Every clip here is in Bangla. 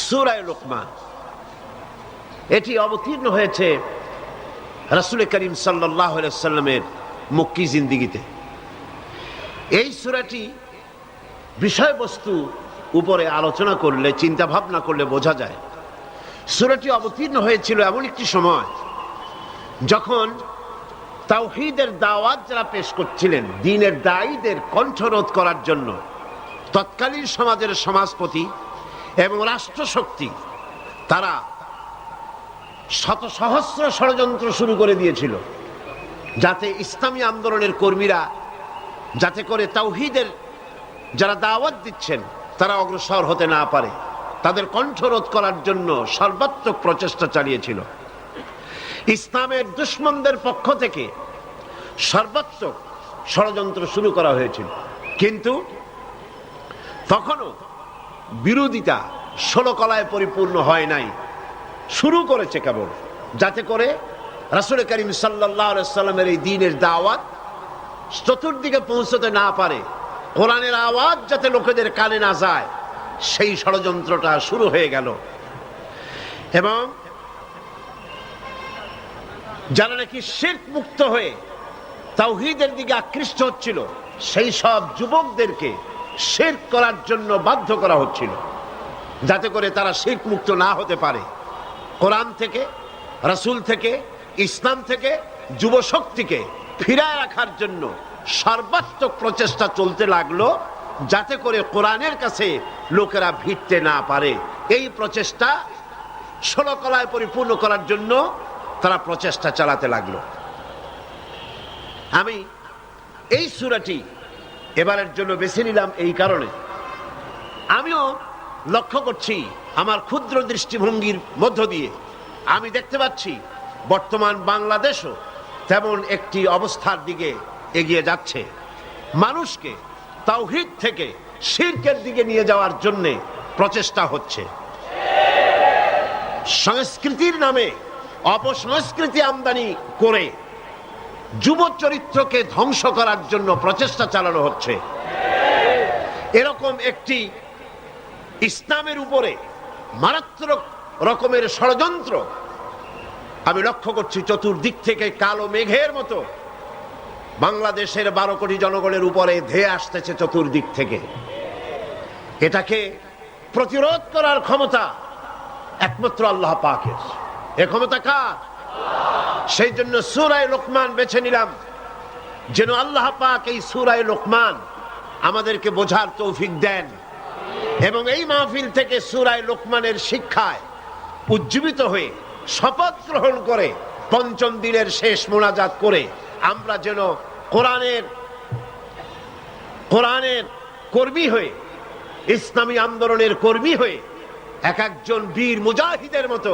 সূরা লুকমান। এটি অবতীর্ণ হয়েছে রাসূল করিম সাল্লাল্লাহু আলাইহি ওয়াসাল্লামের মক্কি জিন্দেগিতে। এই সূরাটি বিষয়বস্তু উপরে আলোচনা করলে, চিন্তা ভাবনা করলে বোঝা যায় সূরাটি অবতীর্ণ হয়েছিল এমন একটি সময় যখন তাওহীদের দাওয়াত যারা পেশ করছিলেন, দ্বীনের দায়ীদের কণ্ঠরোধ করার জন্য তৎকালীন সমাজের সমাজপতি এবং রাষ্ট্রশক্তি তারা শত সহস্র ষড়যন্ত্র শুরু করে দিয়েছিল, যাতে ইসলামী আন্দোলনের কর্মীরা, যাতে করে তাওহীদের যারা দাওয়াত দিচ্ছেন তারা অগ্রসর হতে না পারে, তাদের কণ্ঠরোধ করার জন্য সর্বাত্মক প্রচেষ্টা চালিয়েছিল। ইসলামের দুশমনদের পক্ষ থেকে সর্বাত্মক ষড়যন্ত্র শুরু করা হয়েছিল, কিন্তু তখনও বিরোধিতা 16 কলায় পরিপূর্ণ হয় নাই, শুরু করেছে কেবল, যাতে করে রাসূল করিম সাল্লাল্লাহু আলাইহি ওয়াসাল্লামের এই দ্বীনের দাওয়াত চতুর্দিকে পৌঁছতে না পারে, কোরআনের আওয়াজ যাতে লোকেদের কানে না যায়, সেই ষড়যন্ত্রটা শুরু হয়ে গেল। এবং যারা নাকি শিরক মুক্ত হয়ে তাওহীদের দিকে আকৃষ্ট হচ্ছিল, সেই সব যুবকদেরকে শিরক করার জন্য বাধ্য করা হচ্ছিল, যাতে করে তারা শিরক মুক্ত না হতে পারে। কোরআন থেকে, রাসূল থেকে, ইসলাম থেকে যুব শক্তিকে ফিরায় রাখার জন্য সর্বাত্মক প্রচেষ্টা চলতে লাগলো, যাতে করে কোরআনের কাছে লোকেরা ভিড়তে না পারে। এই প্রচেষ্টা 16 কলায় পরিপূর্ণ করার জন্য তারা প্রচেষ্টা চালাতে লাগলো। আমি এই সূরাটি এবারের জন্য বেছে নিলাম এই কারণে, আমিও লক্ষ্য করছি আমার ক্ষুদ্র দৃষ্টিভঙ্গির মধ্য দিয়ে আমি দেখতে পাচ্ছি বর্তমান বাংলাদেশও তেমন একটি অবস্থার দিকে এগিয়ে যাচ্ছে। মানুষকে তাওহীদ থেকে শিরকের দিকে নিয়ে যাওয়ার জন্য প্রচেষ্টা হচ্ছে। সংস্কৃতির নামে অপসংস্কৃতি আমদানি করে যুব চরিত্রকে ধ্বংস করার জন্য প্রচেষ্টা চালানো হচ্ছে। এরকম একটি ইসলামের উপরে মারাত্মক রকমের ষড়যন্ত্র আমি লক্ষ্য করছি চতুর্দিক থেকে কালো মেঘের মতো বাংলাদেশের 12 কোটি জনগণের উপরে ধেয়ে আসতেছে চতুর্দিক থেকে। এটাকে প্রতিরোধ করার ক্ষমতা একমাত্র আল্লাহ পাকের। এ ক্ষমতা কার? সেই জন্য সূরা লুকমান বেছে নিলাম, যেন আল্লাহ পাক এই সূরা লুকমান আমাদেরকে বোঝার তৌফিক দেন এবং এই মাহফিল থেকে সূরা লুকমানের শিক্ষায় উজ্জীবিত হয়ে শপথ গ্রহণ করে পঞ্চম দিনের শেষ মোনাজাত করে আমরা যেন কোরআনের কর্মী হয়ে, ইসলামী আন্দোলনের কর্মী হয়ে এক একজন বীর মুজাহিদের মতো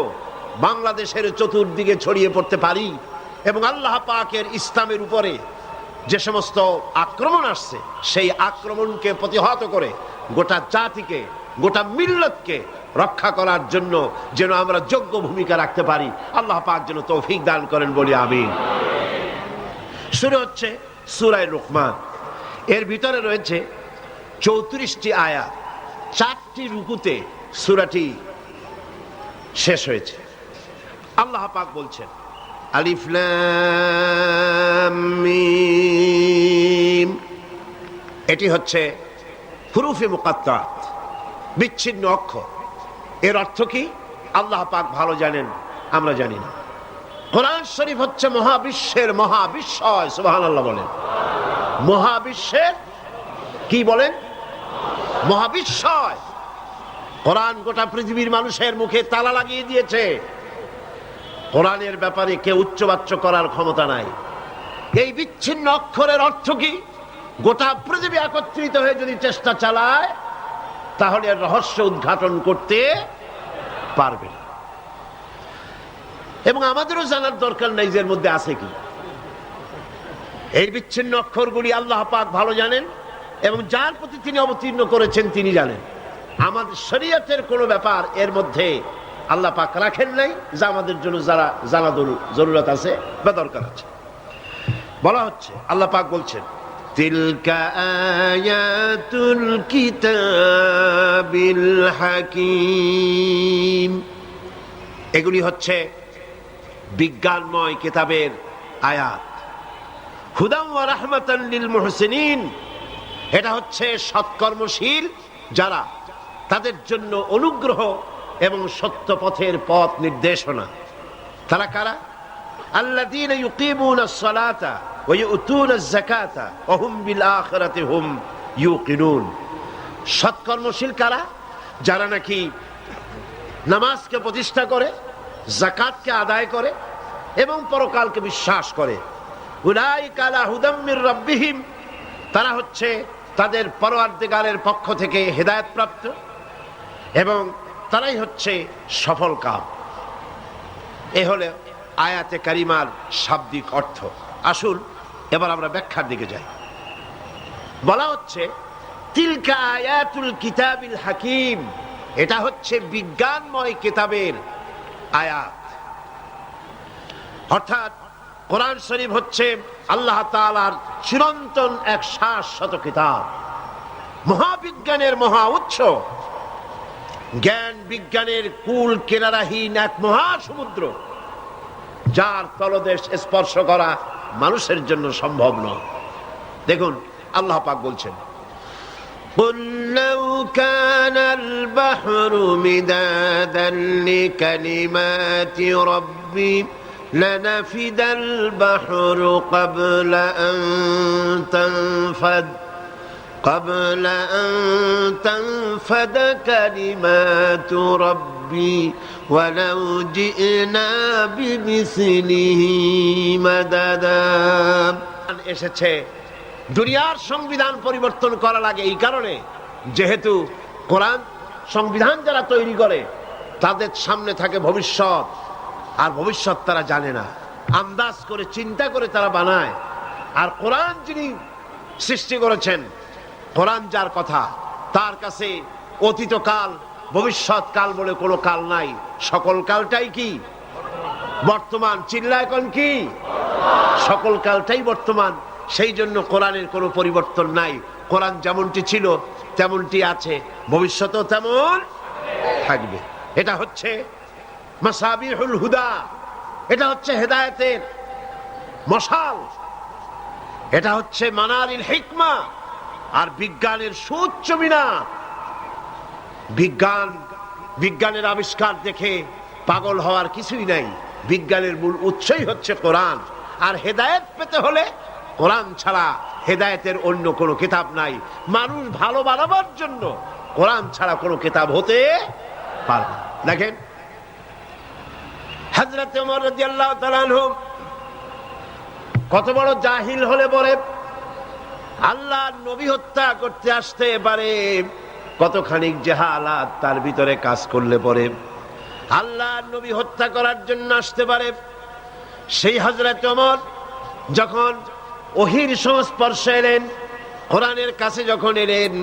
বাংলাদেশের চতুর্দিকে ছড়িয়ে পড়তে পারি এবং আল্লাহ পাকের ইসলামের উপরে যে সমস্ত আক্রমণ আসছে সেই আক্রমণকে প্রতিহত করে গোটা জাতিকে, গোটা মিল্লাতকে রক্ষা করার জন্য যেন আমরা যোগ্য ভূমিকা রাখতে পারি। আল্লাহ পাক যেন তৌফিক দান করেন, বলি আমিন। শুরু হচ্ছে সূরা লুকমান। এর ভিতরে রয়েছে 34টি আয়াত, 4টি রুকুতে সূরাটি শেষ হয়েছে। আল্লাহ পাক বলছেন, আলিফ লাম মিম। এটি হচ্ছে হুরুফে মুকাত্তাত, বিচ্ছিন্ন অক্ষর। এর অর্থ কি আল্লাহ পাক ভালো জানেন, আমরা জানি না। কোরআন শরীফ হচ্ছে মহাবিশ্বের মহাবিস্ময়, সুবহানাল্লাহ বলেন। মহাবিশ্বের কি বলেন? মহাবিস্ময়। কোরআন গোটা পৃথিবীর মানুষের মুখে তালা লাগিয়ে দিয়েছে। কোরআনের ব্যাপারে কেউ উচ্চবাচ্য করার ক্ষমতা নাই। এই বিচ্ছিন্ন অক্ষরের অর্থ কি? গোটা পৃথিবী একত্রিত হয়ে যদি চেষ্টা চালায় তাহলে এর রহস্য উদ্ঘাটন করতে পারবে না। এবং আমাদেরও জানার দরকার নাই যে এর মধ্যে আছে কি। এই বিচ্ছিন্ন অক্ষরগুলি আল্লাহ পাক ভালো জানেন এবং যার প্রতি তিনি অবতীর্ণ করেছেন তিনি জানেন। আমাদের শরীয়তের কোনো ব্যাপার এর মধ্যে আল্লাহ পাক রাখেন নাই যা আমাদের জন্য যারা জানা জরুরত আছে বা দরকার আছে। বলা হচ্ছে, আল্লাহ পাক বলছেন, তিলকা আয়াতুল কিতাবিল হাকিম। এগুলি হচ্ছে বিজ্ঞানময় কিতাবের আয়াত। হুদাম ওয়া রাহমাতান লিল মুহসিনিন, এটা হচ্ছে সৎকর্মশীল যারা, তাদের জন্য অনুগ্রহ এবং সত্য পথের পথ নির্দেশনা। তারা কারা? আল্লাযীনা ইউকিমুনাস সালাতা ওয়া ইউতুনাজ যাকাতা ওয়া হুম বিল আখিরাতি হুম ইউকিনুন। সৎকর্মশীল কারা? যারা নাকি নামাজকে প্রতিষ্ঠা করে, যাকাতকে আদায় করে এবং পরকালকে বিশ্বাস করে। উলাইকা আলা হুদাম মির রাব্বিহিম, তারা হচ্ছে তাদের পরওয়ারদিগারের পক্ষ থেকে হেদায়েত প্রাপ্ত এবং তারাই হচ্ছে সফল কাম। এ হলো আয়াতে কারিমার শাব্দিক অর্থ। আসুন এবার আমরা ব্যাখ্যার দিকে যাই। বলা হচ্ছে তিলকা আয়াতুল কিতাবিল হাকিম, এটা হচ্ছে বিজ্ঞানময় কিতাবের আয়াত। অর্থাৎ কোরআন শরীফ হচ্ছে আল্লাহ তাআলার চিরন্তন এক শাশ্বত কিতাব, মহাবিজ্ঞানের মহা উৎস, জ্ঞান বিজ্ঞানের কুল কিনারাহীন এক মহাসমুদ্র, যার তলদেশ স্পর্শ করা মানুষের জন্য সম্ভব নয়। দেখুন আল্লাহ পাক বলছেন, قُلْ لَوْ كَانَ الْبَحْرُ مِدَادًا لِكَلِمَاتِ رَبِّي لَنَفِدَ الْبَحْرُ قبل أن تنفد كلمات ربي ولو جئنا بمثله مددا। এসেছে দুনিয়ার সংবিধান পরিবর্তন করা লাগে এই কারণে, যেহেতু কোরআন সংবিধান যারা তৈরি করে তাদের সামনে থাকে ভবিষ্যৎ, আর ভবিষ্যৎ তারা জানে না, আন্দাজ করে চিন্তা করে তারা বানায়। আর কোরআন যিনি সৃষ্টি করেছেন, কোরআন যার কথা, তার কাছে অতীত কাল ভবিষ্যৎ কাল বলে কোনো কাল নাই, সকল কালটাই কি বর্তমান। চিল্লায় কোন কি? সকল কালটাই বর্তমান। সেই জন্য কোরআনের কোনো পরিবর্তন নাই। কোরআন যেমনটি ছিল তেমনটি আছে, ভবিষ্যতেও তেমন থাকবে। এটা হচ্ছে মাসাবিহুল হুদা, এটা হচ্ছে হেদায়েতের মশাল, এটা হচ্ছে মানারিল হিকমা, আর বিজ্ঞানের সুউচ্চ মিনার। বিজ্ঞানের আবিষ্কার দেখে পাগল হওয়ার কিছুই নাই। বিজ্ঞানের মূল উৎসই হচ্ছে কোরআন, আর হেদায়েত পেতে হলে কোরআন ছাড়া হেদায়েতের অন্য কোনো কিতাব নাই। মানুষ ভালো বানাবার জন্য কোরআন ছাড়া কোনো কিতাব হতে পারবে না। দেখেন হযরত ওমর রাদিয়াল্লাহু তাআলা আনহু কত বড় জাহিল হলে পরে আল্লাহর নবী হত্যা করতে আসতে পারে, কতখানি জাহালাত তার ভিতরে কাজ করলে পরে আল্লাহর নবী হত্যা করার জন্য আসতে পারে। সেই হযরত ওমর যখন ওহীর সংস্পর্শে এলেন, কোরআনের কাছে যখন এলেন,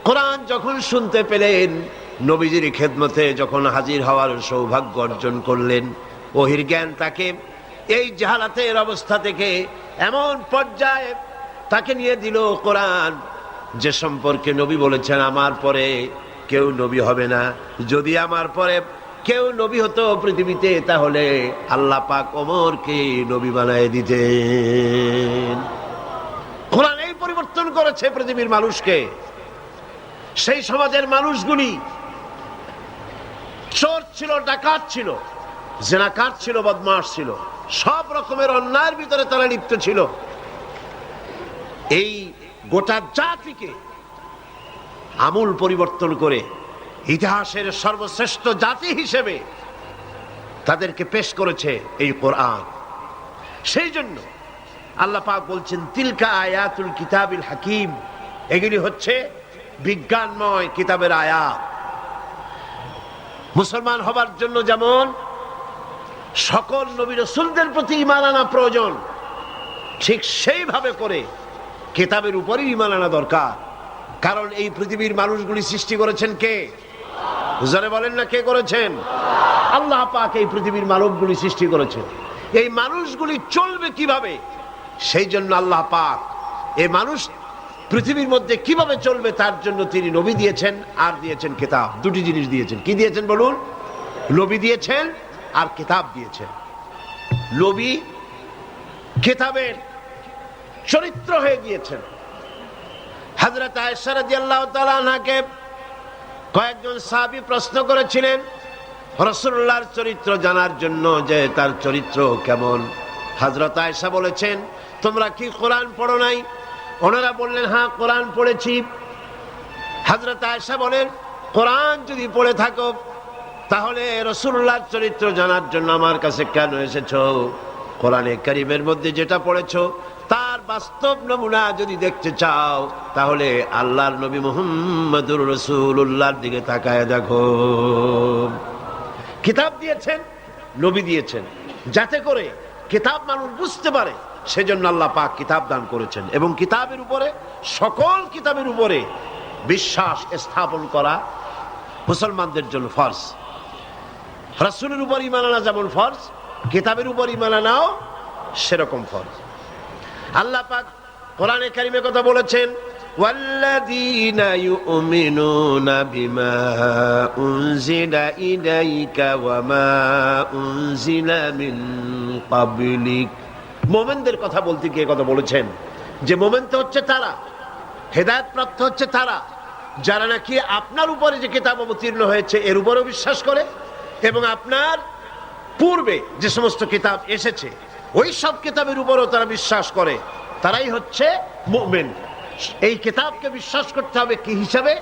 কোরআন যখন শুনতে পেলেন, নবীজির খেদমতে যখন হাজির হওয়ার সৌভাগ্য অর্জন করলেন, ওহীর জ্ঞান তাকে এই জাহালাতের অবস্থা থেকে এমন পর্যায়ে তাকে নিয়ে দিল কোরআন, যে সম্পর্কে নবী বলেছেন আমার পরে কেউ নবী হবে না। যদি আমার পরে কেউ নবী হতো পৃথিবীতে, তাহলে আল্লাহ পাক ওমরকে নবী বানায় দিতেন। কোরআন এই পরিবর্তন করেছে পৃথিবীর মানুষকে। সেই সমাজের মানুষগুলি চোর ছিল, ডাকাত ছিল, জেনাকার ছিল, বদমাশ ছিল, সব রকমের অন্যায়ের ভিতরে তারা লিপ্ত ছিল। এই গোটা জাতিকে আমূল পরিবর্তন করে ইতিহাসের সর্বশ্রেষ্ঠ জাতি হিসেবে তাদেরকে পেশ করেছে এই কোরআন। সেই জন্য আল্লাহ পাক বলছেন তিলকা আয়াতুল কিতাবিল হাকিম, এগুলি হচ্ছে বিজ্ঞানময় কিতাবের আয়াত। মুসলমান হবার জন্য যেমন সকল নবী রাসূলদের প্রতি ঈমান আনা প্রয়োজন, ঠিক সেইভাবে করে কিতাবের উপরই ঈমান আনা দরকার। কারণ এই পৃথিবীর মানুষগুলি সৃষ্টি করেছেন কে? জোরে বলেন না, কে করেছেন? আল্লাহ পাক এই পৃথিবীর মানবগুলি সৃষ্টি করেছেন। এই মানুষগুলি চলবে কিভাবে, সেই জন্য আল্লাহ পাক এই মানুষ পৃথিবীর মধ্যে কিভাবে চলবে তার জন্য তিনি নবী দিয়েছেন আর দিয়েছেন কিতাব। দুটি জিনিস দিয়েছেন। কি দিয়েছেন বলুন? নবী দিয়েছেন আর কিতাব দিয়েছেন। নবী কিতাবের চরিত্র হয়ে গিয়েছেন। হযরত আয়েশা রাদিয়াল্লাহু তাআলা আনহাকে কয়েকজন সাহাবী প্রশ্ন করেছিলেন রাসূলুল্লাহর চরিত্র জানার জন্য, যে তার চরিত্র কেমন। হযরত আয়েশা বলেছেন, তোমরা কি কোরআন পড়ো নাই? ওনারা বললেন, হ্যাঁ কোরআন পড়েছি। হযরত আয়েশা বলেন, কোরআন যদি পড়ে থাকো তাহলে রাসূলুল্লাহর চরিত্র জানার জন্য আমার কাছে কেন এসেছো? কোরআনে কারীমের মধ্যে যেটা পড়েছো তার বাস্তব নমুনা যদি দেখতে চাও তাহলে আল্লাহর নবী মুহাম্মদুর রাসূলুল্লাহর দিকে তাকায় দেখো। কিতাব দিয়েছেন, নবী দিয়েছেন, যাতে করে কিতাব মানুষ বুঝতে পারে, সেজন্য আল্লাহ পাক কিতাব দান করেছেন। এবং কিতাবের উপরে, সকল কিতাবের উপরে বিশ্বাস স্থাপন করা মুসলমানদের জন্য ফরজ। রাসূলের উপর ঈমান আনা যেমন ফরজ, কিতাবের উপর ঈমান আনাও সেরকম ফরজ। আল্লাহ পাক কোরআনে কারিমে কথা বলেছেন, ওয়াল্লাযীনা ইউমিনুনা বিমা উনজিলা ইলাইকা ওয়া মা উনজিলা মিন ক্বাবলিক। মুমিনদের কথা বলতে গিয়ে কথা বলেছেন যে মুমিন তো হচ্ছে তারা, হেদায়েত প্রাপ্ত হচ্ছে তারা যারা নাকি আপনার উপরে যে কিতাব অবতীর্ণ হয়েছে এর উপরেও বিশ্বাস করে, এবং আপনার পূর্বে যে সমস্ত কিতাব এসেছে ওই সব কিতাবের উপরও তারা বিশ্বাস করে, তারাই হচ্ছে মুমিন। এই কিতাবকে বিশ্বাস করতে হবে কি হিসাবে?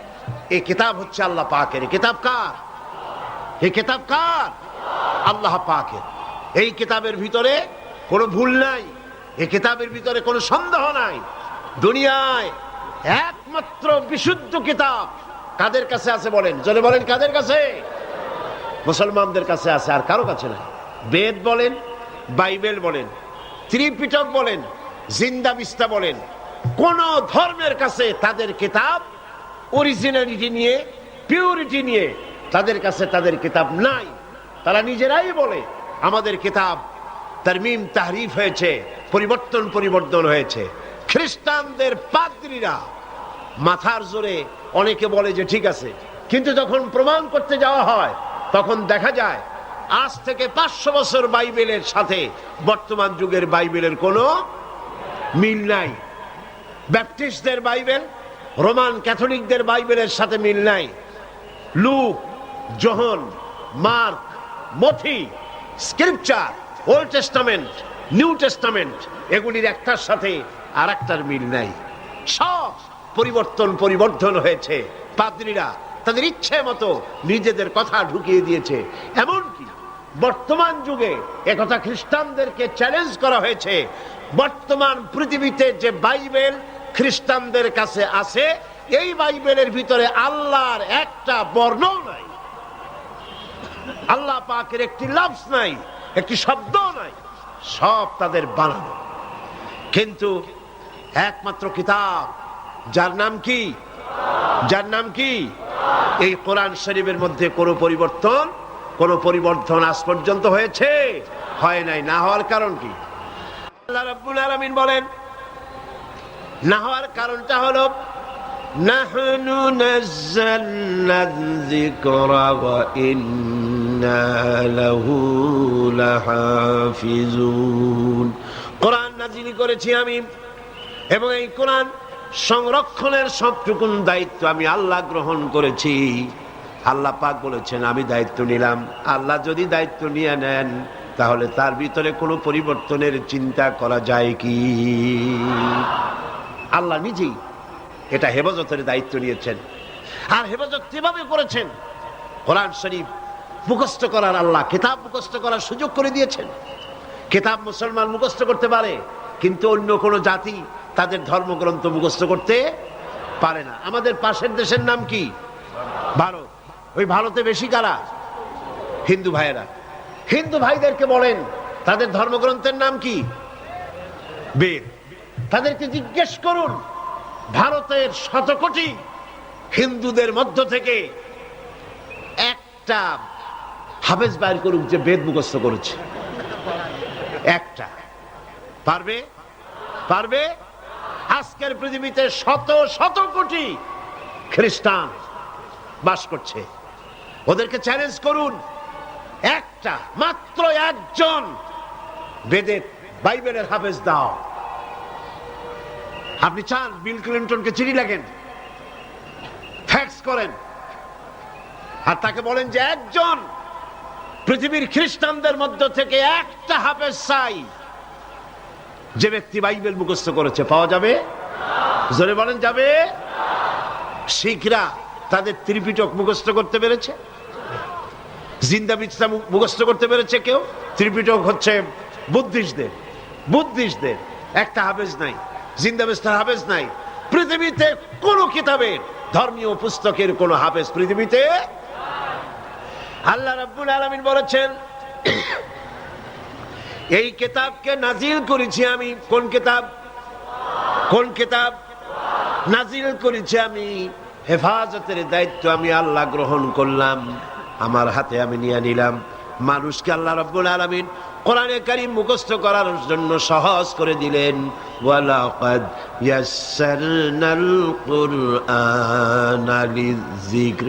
এই কিতাব হচ্ছে আল্লাহ পাকের। এই কিতাব কার? এই কিতাব কার? আল্লাহ পাকের। এই কিতাবের ভিতরে কোনো ভুল নাই, এই কিতাবের ভিতরে কোনো সন্দেহ নাই। দুনিয়ায় একমাত্র বিশুদ্ধ কিতাব কাদের কাছে আছে বলেন? জোরে বলেন, কাদের কাছে? মুসলমানদের কাছে আছে, আর কারো কাছে নাই। বেদ বলেন, বাইবেল বলেন, ত্রিপিটক বলেন, জিন্দা বিস্তা বলেন, কোন ধর্মের কাছে তাদের কিতাব অরিজিনালিটি নিয়ে, পিউরিটি নিয়ে তাদের কাছে তাদের কিতাব নাই। তারা নিজেরাই বলে আমাদের কিতাব তারমিম তাহরিফ হয়েছে, পরিবর্তন হয়েছে। খ্রিস্টানদের পাদ্রীরা মাথার জোরে অনেকে বলে যে ঠিক আছে, কিন্তু যখন প্রমাণ করতে যাওয়া হয় তখন দেখা যায় আজ থেকে 500 বছর বাইবেলের সাথে বর্তমান যুগের বাইবেলের কোনো মিল নাই। ব্যাপটিস্টদের বাইবেল রোমান ক্যাথলিকদের বাইবেলের সাথে মিল নাই। লুক, যোহন, মার্ক, মথি, scripture, Old Testament, New Testament, এগুলির একটার সাথে আর একটার মিল নাই। সব পরিবর্তন হয়েছে। পাদ্রীরা তাদের ইচ্ছে মতো নিজেদের কথা ঢুকিয়ে দিয়েছে। এমনকি বর্তমান যুগে একথা খ্রিস্টানদেরকে চ্যালেঞ্জ করা হয়েছে, বর্তমান পৃথিবীতে যে বাইবেল খ্রিস্টানদের কাছে আছে এই বাইবেলের ভিতরে আল্লাহর একটা বর্ণও নাই, আল্লাহ পাকের একটি লফজ নাই, একটি শব্দ নাই, সব তাদের বানানো। কিন্তু একমাত্র কিতাব যার নাম কি? যার নাম কি? এই কোরআন শরীফের মধ্যে কোনো পরিবর্তন আজ পর্যন্ত হয়েছে? হয় নাই। না হওয়ার কারণ কি? আল্লাহ রাব্বুল আলামিন বলেন, না হওয়ার কারণটা হলো নাহনু নাযালনা যিকরা ওয়া ইন্না লাহু লাহাফিজুন। কোরআন নাযিল করেছি আমি, এবং এই কোরআন সংরক্ষণের সবটুকুন দায়িত্ব আমি আল্লাহ গ্রহণ করেছি। আল্লাহ পাক বলেছেন আমি দায়িত্ব নিলাম। আল্লাহ যদি দায়িত্ব নিয়ে নেন তাহলে তার ভিতরে কোনো পরিবর্তনের চিন্তা করা যায় কি? আল্লাহ নিজেই এটা হেফাজতের দায়িত্ব নিয়েছেন। আর হেফাজত কিভাবে করেছেন? কোরআন শরীফ মুখস্থ করার, আল্লাহ কিতাব মুখস্থ করার সুযোগ করে দিয়েছেন। কিতাব মুসলমান মুখস্থ করতে পারে, কিন্তু অন্য কোনো জাতি তাদের ধর্মগ্রন্থ মুখস্থ করতে পারে না। আমাদের পাশের দেশের নাম কি? ভারত। ওই ভারতে বেশি কারা? হিন্দু ভাইয়েরা। হিন্দু ভাইদেরকে বলেন তাদের ধর্মগ্রন্থের নাম কি? বেদ। তাদেরকে জিজ্ঞেস করুন ভারতের শতকোটি হিন্দুদের মধ্য থেকে একটা হাফেজ বাইর করুক যে বেদ মুখস্থ করেছে। একটা পারবে? পারবে? আজকের পৃথিবীতে শত শত কোটি খ্রিস্টান বাস করছে। ওদেরকে চ্যালেঞ্জ করুন, একটা মাত্র একজন বেদের বাইবেলের হাফেজ দাও। আপনি চান বিল ক্লিন্টনকে চিঠি লেখেন, ফ্যাক্স করেন, আর তাকে বলেন যে একজন পৃথিবীর খ্রিস্টানদের মধ্য থেকে একটা হাফেজ চাই যে ব্যক্তি বাইবেল মুখস্থ করেছে। পাওয়া যাবে? জোরে বলেন, যাবে? শিখরা তাদের ত্রিপিটক মুখস্থ করতে পেরেছে? জিন্দা বিচ্ছা মুখস্থ করতে পেরেছে কেউ? ত্রিপিটক হচ্ছে বুদ্ধিস্টদের একটা হাফেজ নাই, জিন্দা বিচ্ছার হাফেজ নাই। পৃথিবীতে কোন কিতাবের ধর্মীয় পুস্তকের কোন হাফেজ পৃথিবীতে। আল্লাহ রাব্বুল আলামিন বলেছেন, এই কিতাবকে নাজিল করেছি আমি। কোন কিতাব? কোন কিতাব নাজিল করেছি আমি? হেফাজতের দায়িত্ব আমি আল্লাহ গ্রহণ করলাম, আমার হাতে আমি নিয়ে নিলাম। মানুষকে আল্লাহ রাব্বুল আলামিন কোরআনে কারীম মুখস্থ করার জন্য সহজ করে দিলেন। ওয়ালাকাদ ইয়াসসারনাল কুরআনা লিযিকর।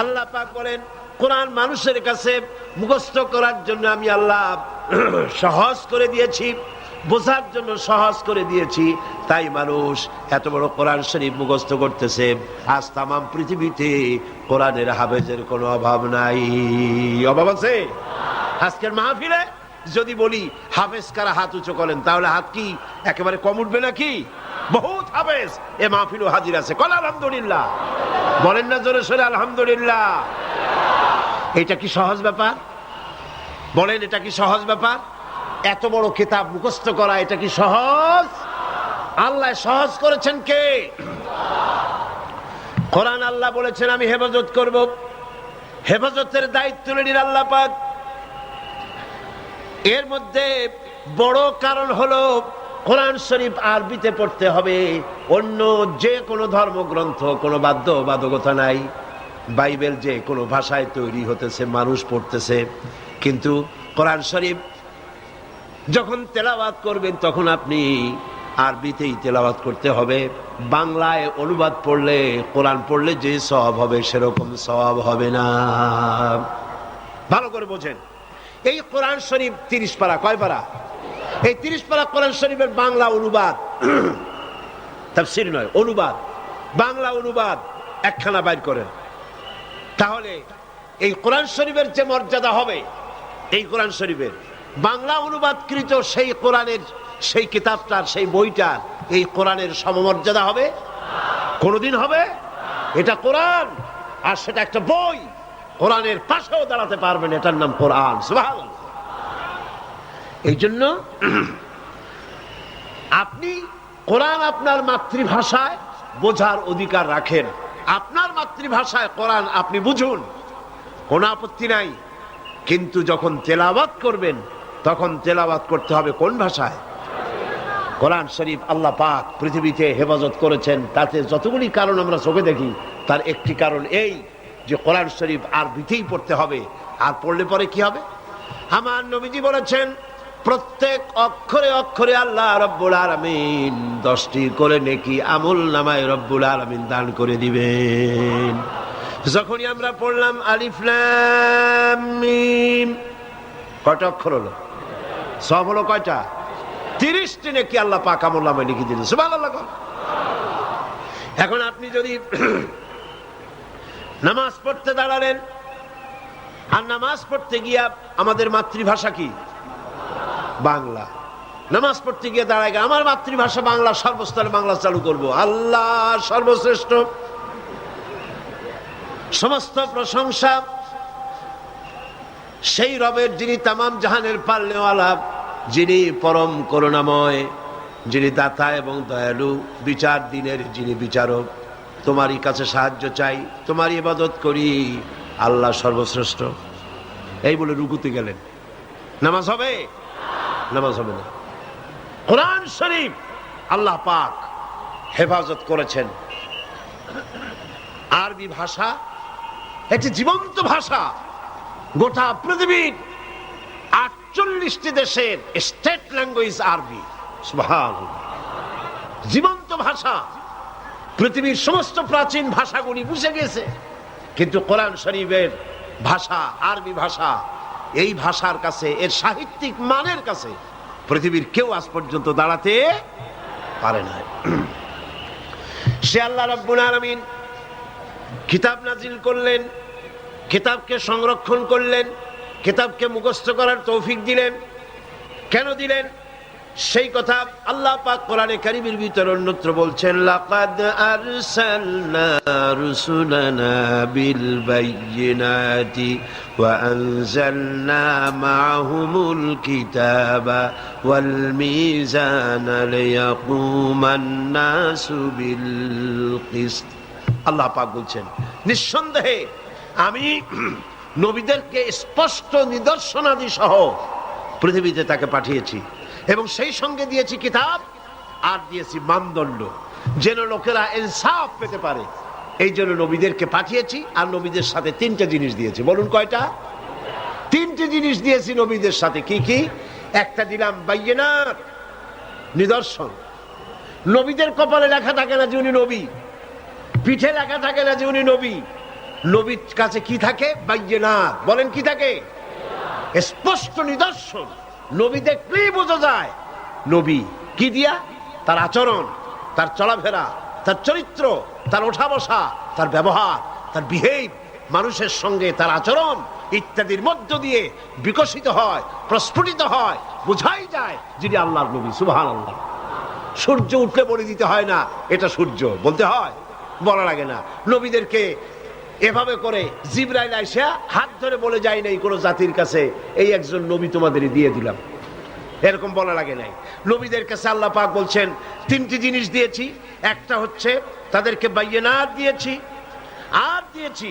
আল্লাহ পাক বলেন, কোরআন মানুষের কাছে মুখস্থ করার জন্য আমি আল্লাহ সহজ করে দিয়েছি, বোঝার জন্য সহজ করে দিয়েছি। তাই মানুষ এত বড় কোরআন শরীফ মুখস্থ করতেছে। আজ তামাম পৃথিবীতে কোরআনের হাফেজের কোনো অভাব নাই। অভাব আছে? আজকের মাহফিলে যদি বলি হাফেজ কারা, হাত উঁচু করেন, তাহলে হাত কি একেবারে কম উঠবে নাকি? বহুত হাফেজ এ মাহফিলও হাজির আছে। কল আলহামদুলিল্লাহ। বলেন না জোরে সোরে আলহামদুলিল্লাহ। এটা কি সহজ ব্যাপার? বলেন, এটা কি সহজ ব্যাপার? এত বড় কিতাব মুখস্থ করা এটা কি সহজ? আল্লাহ সহজ করেছেন কে? কোরআন আল্লাহ বলেছেন আমি হেফাজত করব। হেফাজতের দায়িত্ব নিলেন আল্লাহ পাক। এর মধ্যে বড় কারণ হলো কোরআন শরীফ আরবিতে পড়তে হবে। অন্য যে কোনো ধর্মগ্রন্থ কোনো বাধ্যবাধকতা নাই। বাইবেল যে কোনো ভাষায় তৈরি হতেছে, মানুষ পড়তেছে, কিন্তু কোরআন শরীফ যখন তেলাওয়াত করবেন তখন আপনি আরবিতেই তেলাওয়াত করতে হবে। বাংলায় অনুবাদ পড়লে, কোরআন পড়লে যে সওয়াব হবে সেরকম সওয়াব হবে না। ভালো করে বোঝেন, এই কোরআন শরীফ 30 পারা। কয় পারা? এই 30 পারা কোরআন শরীফের বাংলা অনুবাদ, তাফসীর নয়, অনুবাদ, বাংলা অনুবাদ একখানা বাইর করেন, তাহলে এই কোরআন শরীফের যে মর্যাদা হবে, এই কোরআন শরীফের বাংলা অনুবাদকৃত সেই কোরআনের, সেই কিতাবটার, সেই বইটার এই কোরআনের সমমর্যাদা হবে? কোনদিন হবে? এটা কোরআন, আর সেটা একটা বই। কোরআনের পাশেও দাঁড়াতে পারবেন, এটার নাম কোরআন। সুবহানাল্লাহ। এই জন্য আপনি কোরআন আপনার মাতৃভাষায় বোঝার অধিকার রাখেন। আপনার মাতৃভাষায় কোরআন আপনি বুঝুন, কোনো আপত্তি নাই। কিন্তু যখন তেলাওয়াত করবেন তখন তেলাওয়াত করতে হবে কোন ভাষায়? কোরআন শরীফ আল্লাহ পাক পৃথিবীতে হেফাজত করেছেন, তাতে যতগুলি কারণ আমরা চোখে দেখি, তার একটি কারণ এই যে কোরআন শরীফ আরবিতেই পড়তে হবে। আর পড়লে পরে কি হবে? আমার নবীজি বলেছেন, প্রত্যেক অক্ষরে অক্ষরে আল্লাহ রব্বুল আলামিন 10টি করে নেকি আমল নামায় রব্বুল আলামিন দান করে দিবেন। যখনই আমরা পড়লাম আলিফ লাম মিম, কয়টা অক্ষর হলো? সব হলো কয়টা? 30টি নেকি আল্লাহ পাক আমল নামায় লিখে দিলেন। সুবহানাল্লাহ। এখন আপনি যদি নামাজ পড়তে দাঁড়ালেন, আর নামাজ পড়তে গিয়া, আমাদের মাতৃভাষা কি? বাংলা। নামাজ পড়তে গিয়ে দাঁড়ায় আমার মাতৃভাষা বাংলা, সর্বস্তরে বাংলা চালু করব। আল্লাহ সর্বশ্রেষ্ঠ, সমস্ত প্রশংসা সেই রবের যিনি তামাম জাহানের পালনেওয়ালা, যিনি পরম করুণাময়, যিনি দাতা এবং দয়ালু, বিচার দিনের যিনি বিচারক। তোমারই কাছে সাহায্য চাই, তোমারই ইবাদত করি, আল্লাহ সর্বশ্রেষ্ঠ। এই বলে রুকুতে গেলেন, নামাজ হবে? নামাজ হবে না। কোরআন শরীফ আল্লাহ পাক হেফাজত করেছেন। আরবি ভাষা একটি জীবন্ত ভাষা। গোটা পৃথিবীর 48টি দেশের স্টেট ল্যাঙ্গুয়েজ আরবি। সুবহানাল্লাহ। জীবন্ত ভাষা। পৃথিবীর সমস্ত প্রাচীন ভাষাগুলি বুঝে গেছে, কিন্তু কোরআন শরীফের ভাষা, আরবি ভাষা, এই ভাষার কাছে, এর সাহিত্যিক মানের কাছে পৃথিবীর কেউ আজ পর্যন্ত দাঁড়াতে পারে না। সে আল্লাহ রাব্বুল আলামিন কিতাব নাজিল করলেন, কিতাবকে সংরক্ষণ করলেন, কিতাবকে মুখস্থ করার তৌফিক দিলেন। কেন দিলেন সেই কথা আল্লাহ পাক কোরআনে কারীমের ভিতরে অন্যত্র বলছেন, লাকাদ আরসালনা রুসুলানা বিল বাইয়িনাতি ওয়া আনজালনা মাআহুমুল কিতাবা ওয়াল মিজানা লিয়াকুমান নাসু বিল কিসত। আল্লাহ পাক বলছেন, নিঃসন্দেহে আমি নবীদেরকে স্পষ্ট নিদর্শনাদি সহ পৃথিবীতে তাকে পাঠিয়েছি, এবং সেই সঙ্গে দিয়েছি কিতাব, আর দিয়েছি মানদণ্ড, যেন লোকেরা ইনসাফ পেতে পারে। এই জন্য নবীদেরকে পাঠিয়েছি। আর নবীদের সাথে তিনটা জিনিস দিয়েছি। বলুন কয়টা? তিনটে জিনিস দিয়েছি নবীদের সাথে। কি কি? একটা দিলাম বাইয়িনাত, নিদর্শন। নবীদের কপালে লেখা থাকে না যে উনি নবী, পিঠে লেখা থাকে না যে উনি নবী। নবীর কাছে কি থাকে? বাইয়িনাত। বলেন কি থাকে? স্পষ্ট নিদর্শন। নবী দেখলেই বোঝা যায় নবী। কি দিয়া? তার আচরণ, তার চলাফেরা, তার চরিত্র, তার ওঠা বসা, তার ব্যবহার, তার বিহেভ, মানুষের সঙ্গে তার আচরণ ইত্যাদির মধ্য দিয়ে বিকশিত হয়, প্রস্ফুটিত হয়, বোঝাই যায় যিনি আল্লাহর নবী। সুবহানাল্লাহ। সূর্য উঠলে বলে দিতে হয় না এটা সূর্য, বলতে হয়? বলা লাগে না। নবীদেরকে এভাবে করে জিবরাইল আইসা হাত ধরে বলে যায় নাই কোন জাতির কাছে, এই একজন নবী তোমাদের দিয়ে দিলাম, এরকম বলা লাগে নাই। নবীদের কাছে আল্লাহ পাক বলছেন তিনটি জিনিস দিয়েছি। একটা হচ্ছে তাদেরকে বাইয়িনাত দিয়েছি, আর দিয়েছি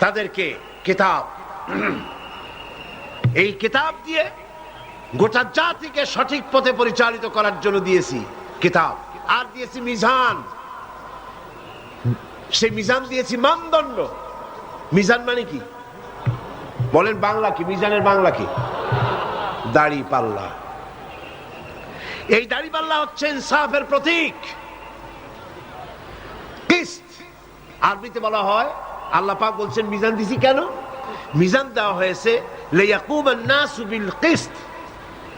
তাদেরকে কিতাব। এই কিতাব দিয়ে গোটা জাতিকে সঠিক পথে পরিচালিত করার জন্য দিয়েছি কিতাব। আর দিয়েছি মিজান, সেই মিজান দিয়েছি মানদণ্ড। মিজান মানে কি? বলেন বাংলা কি? মিজানের বাংলা কি? দাড়ি পাল্লা। এই দাড়ি পাল্লা হচ্ছে ইনসাফের প্রতীক। কিসত আরবিতে বলা হয়। আল্লাহ পাক বলছেন মিজান দিছি কেন? মিজান দেওয়া হয়েছে লিয়াকুমান নাসু বিল কিসত।